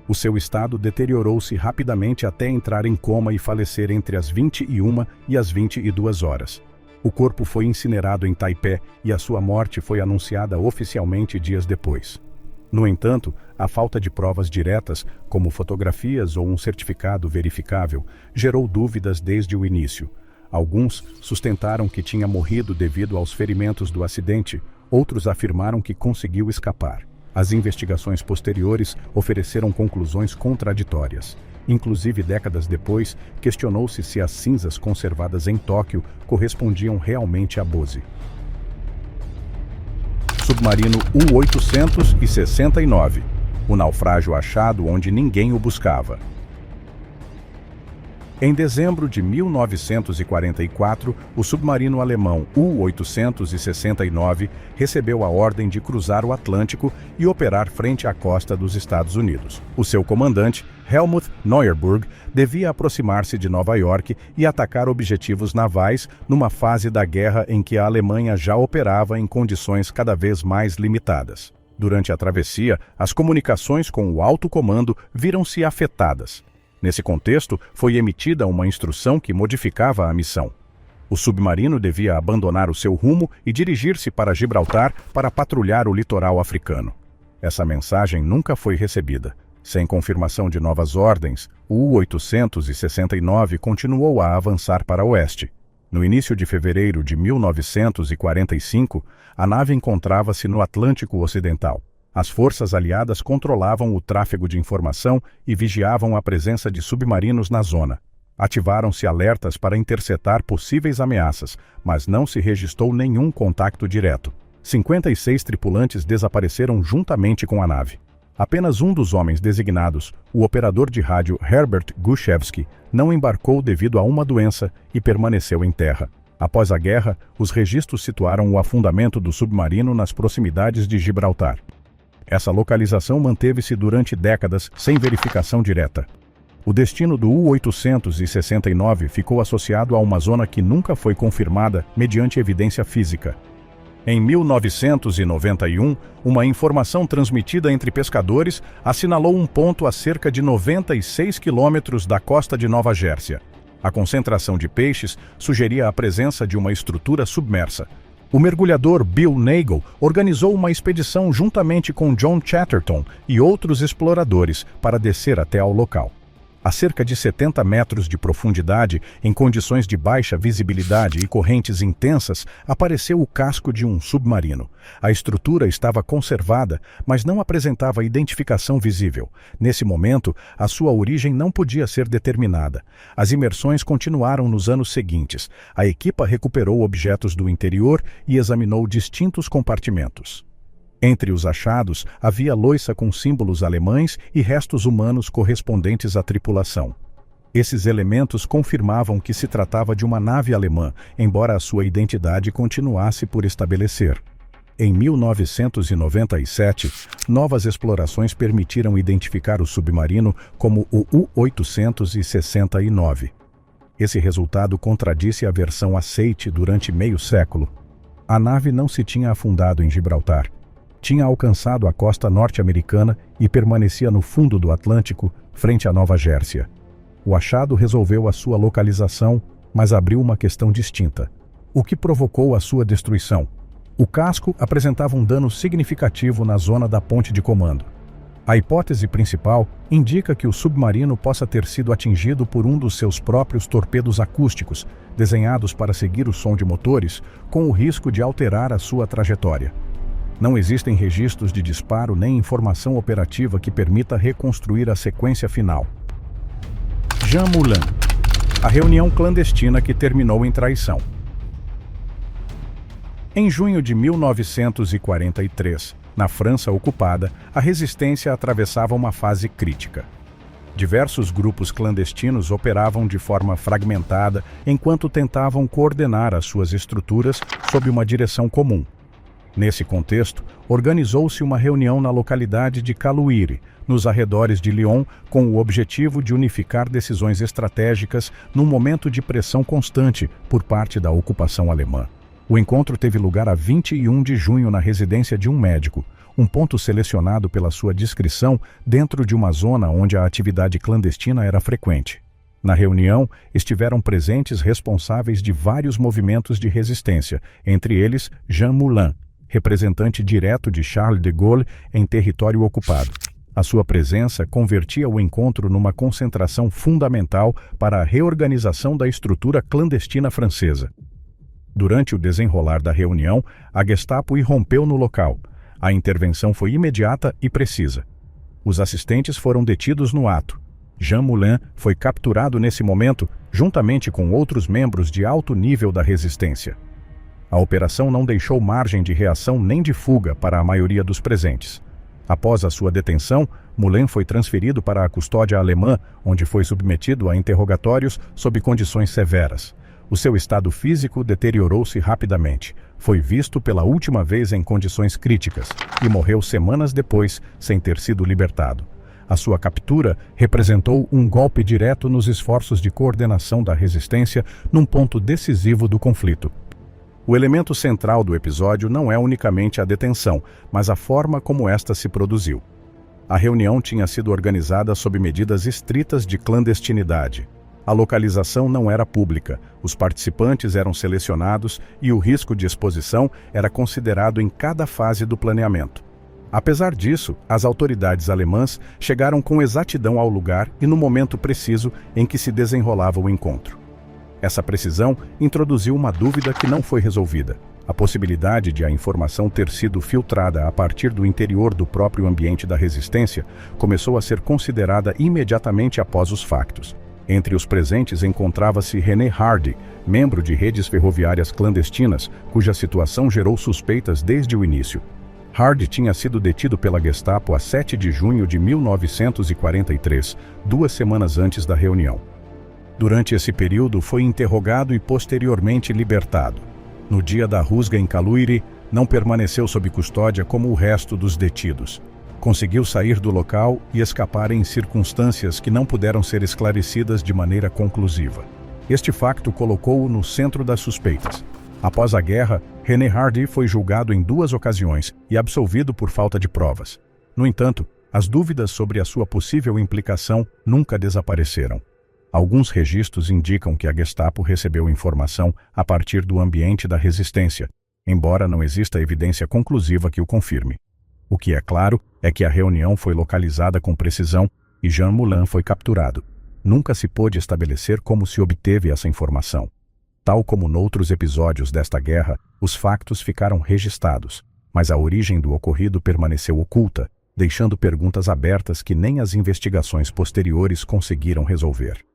O seu estado deteriorou-se rapidamente até entrar em coma e falecer entre as 21 e as 22 horas. O corpo foi incinerado em Taipei e a sua morte foi anunciada oficialmente dias depois. No entanto, a falta de provas diretas, como fotografias ou um certificado verificável, gerou dúvidas desde o início. Alguns sustentaram que tinha morrido devido aos ferimentos do acidente, outros afirmaram que conseguiu escapar. As investigações posteriores ofereceram conclusões contraditórias. Inclusive, décadas depois, questionou-se se as cinzas conservadas em Tóquio correspondiam realmente a Bose. Submarino U-869, o naufrágio achado onde ninguém o buscava. Em dezembro de 1944, o submarino alemão U-869 recebeu a ordem de cruzar o Atlântico e operar frente à costa dos Estados Unidos. O seu comandante, Helmut Neuerburg, devia aproximar-se de Nova York e atacar objetivos navais numa fase da guerra em que a Alemanha já operava em condições cada vez mais limitadas. Durante a travessia, as comunicações com o alto comando viram-se afetadas. Nesse contexto, foi emitida uma instrução que modificava a missão. O submarino devia abandonar o seu rumo e dirigir-se para Gibraltar para patrulhar o litoral africano. Essa mensagem nunca foi recebida. Sem confirmação de novas ordens, o U-869 continuou a avançar para oeste. No início de fevereiro de 1945, a nave encontrava-se no Atlântico Ocidental. As forças aliadas controlavam o tráfego de informação e vigiavam a presença de submarinos na zona. Ativaram-se alertas para interceptar possíveis ameaças, mas não se registrou nenhum contato direto. 56 tripulantes desapareceram juntamente com a nave. Apenas um dos homens designados, o operador de rádio Herbert Gushevsky, não embarcou devido a uma doença e permaneceu em terra. Após a guerra, os registros situaram o afundamento do submarino nas proximidades de Gibraltar. Essa localização manteve-se durante décadas sem verificação direta. O destino do U-869 ficou associado a uma zona que nunca foi confirmada mediante evidência física. Em 1991, uma informação transmitida entre pescadores assinalou um ponto a cerca de 96 quilômetros da costa de Nova Jersey. A concentração de peixes sugeria a presença de uma estrutura submersa. O mergulhador Bill Nagel organizou uma expedição juntamente com John Chatterton e outros exploradores para descer até ao local. A cerca de 70 metros de profundidade, em condições de baixa visibilidade e correntes intensas, apareceu o casco de um submarino. A estrutura estava conservada, mas não apresentava identificação visível. Nesse momento, a sua origem não podia ser determinada. As imersões continuaram nos anos seguintes. A equipa recuperou objetos do interior e examinou distintos compartimentos. Entre os achados, havia louça com símbolos alemães e restos humanos correspondentes à tripulação. Esses elementos confirmavam que se tratava de uma nave alemã, embora a sua identidade continuasse por estabelecer. Em 1997, novas explorações permitiram identificar o submarino como o U-869. Esse resultado contradisse a versão aceite durante meio século. A nave não se tinha afundado em Gibraltar. Tinha alcançado a costa norte-americana e permanecia no fundo do Atlântico, frente a Nova Jersey. O achado resolveu a sua localização, mas abriu uma questão distinta. O que provocou a sua destruição? O casco apresentava um dano significativo na zona da ponte de comando. A hipótese principal indica que o submarino possa ter sido atingido por um dos seus próprios torpedos acústicos, desenhados para seguir o som de motores, com o risco de alterar a sua trajetória. Não existem registros de disparo nem informação operativa que permita reconstruir a sequência final. Jean Moulin. A reunião clandestina que terminou em traição. Em junho de 1943, na França ocupada, a resistência atravessava uma fase crítica. Diversos grupos clandestinos operavam de forma fragmentada enquanto tentavam coordenar as suas estruturas sob uma direção comum. Nesse contexto, organizou-se uma reunião na localidade de Caluire, nos arredores de Lyon, com o objetivo de unificar decisões estratégicas num momento de pressão constante por parte da ocupação alemã. O encontro teve lugar a 21 de junho na residência de um médico, um ponto selecionado pela sua descrição dentro de uma zona onde a atividade clandestina era frequente. Na reunião, estiveram presentes responsáveis de vários movimentos de resistência, entre eles Jean Moulin, representante direto de Charles de Gaulle em território ocupado. A sua presença convertia o encontro numa concentração fundamental para a reorganização da estrutura clandestina francesa. Durante o desenrolar da reunião, a Gestapo irrompeu no local. A intervenção foi imediata e precisa. Os assistentes foram detidos no ato. Jean Moulin foi capturado nesse momento, juntamente com outros membros de alto nível da resistência. A operação não deixou margem de reação nem de fuga para a maioria dos presentes. Após a sua detenção, Moulin foi transferido para a custódia alemã, onde foi submetido a interrogatórios sob condições severas. O seu estado físico deteriorou-se rapidamente. Foi visto pela última vez em condições críticas e morreu semanas depois, sem ter sido libertado. A sua captura representou um golpe direto nos esforços de coordenação da resistência num ponto decisivo do conflito. O elemento central do episódio não é unicamente a detenção, mas a forma como esta se produziu. A reunião tinha sido organizada sob medidas estritas de clandestinidade. A localização não era pública, os participantes eram selecionados e o risco de exposição era considerado em cada fase do planeamento. Apesar disso, as autoridades alemãs chegaram com exatidão ao lugar e no momento preciso em que se desenrolava o encontro. Essa precisão introduziu uma dúvida que não foi resolvida: a possibilidade de a informação ter sido filtrada a partir do interior do próprio ambiente da resistência começou a ser considerada imediatamente após os factos. Entre os presentes encontrava-se René Hardy, membro de redes ferroviárias clandestinas, cuja situação gerou suspeitas desde o início. Hardy tinha sido detido pela Gestapo a 7 de junho de 1943, 2 semanas antes da reunião. Durante esse período foi interrogado e posteriormente libertado. No dia da rusga em Caluire, não permaneceu sob custódia como o resto dos detidos. Conseguiu sair do local e escapar em circunstâncias que não puderam ser esclarecidas de maneira conclusiva. Este facto colocou-o no centro das suspeitas. Após a guerra, René Hardy foi julgado em 2 ocasiões e absolvido por falta de provas. No entanto, as dúvidas sobre a sua possível implicação nunca desapareceram. Alguns registros indicam que a Gestapo recebeu informação a partir do ambiente da resistência, embora não exista evidência conclusiva que o confirme. O que é claro é que a reunião foi localizada com precisão e Jean Moulin foi capturado. Nunca se pôde estabelecer como se obteve essa informação. Tal como noutros episódios desta guerra, os factos ficaram registrados, mas a origem do ocorrido permaneceu oculta, deixando perguntas abertas que nem as investigações posteriores conseguiram resolver.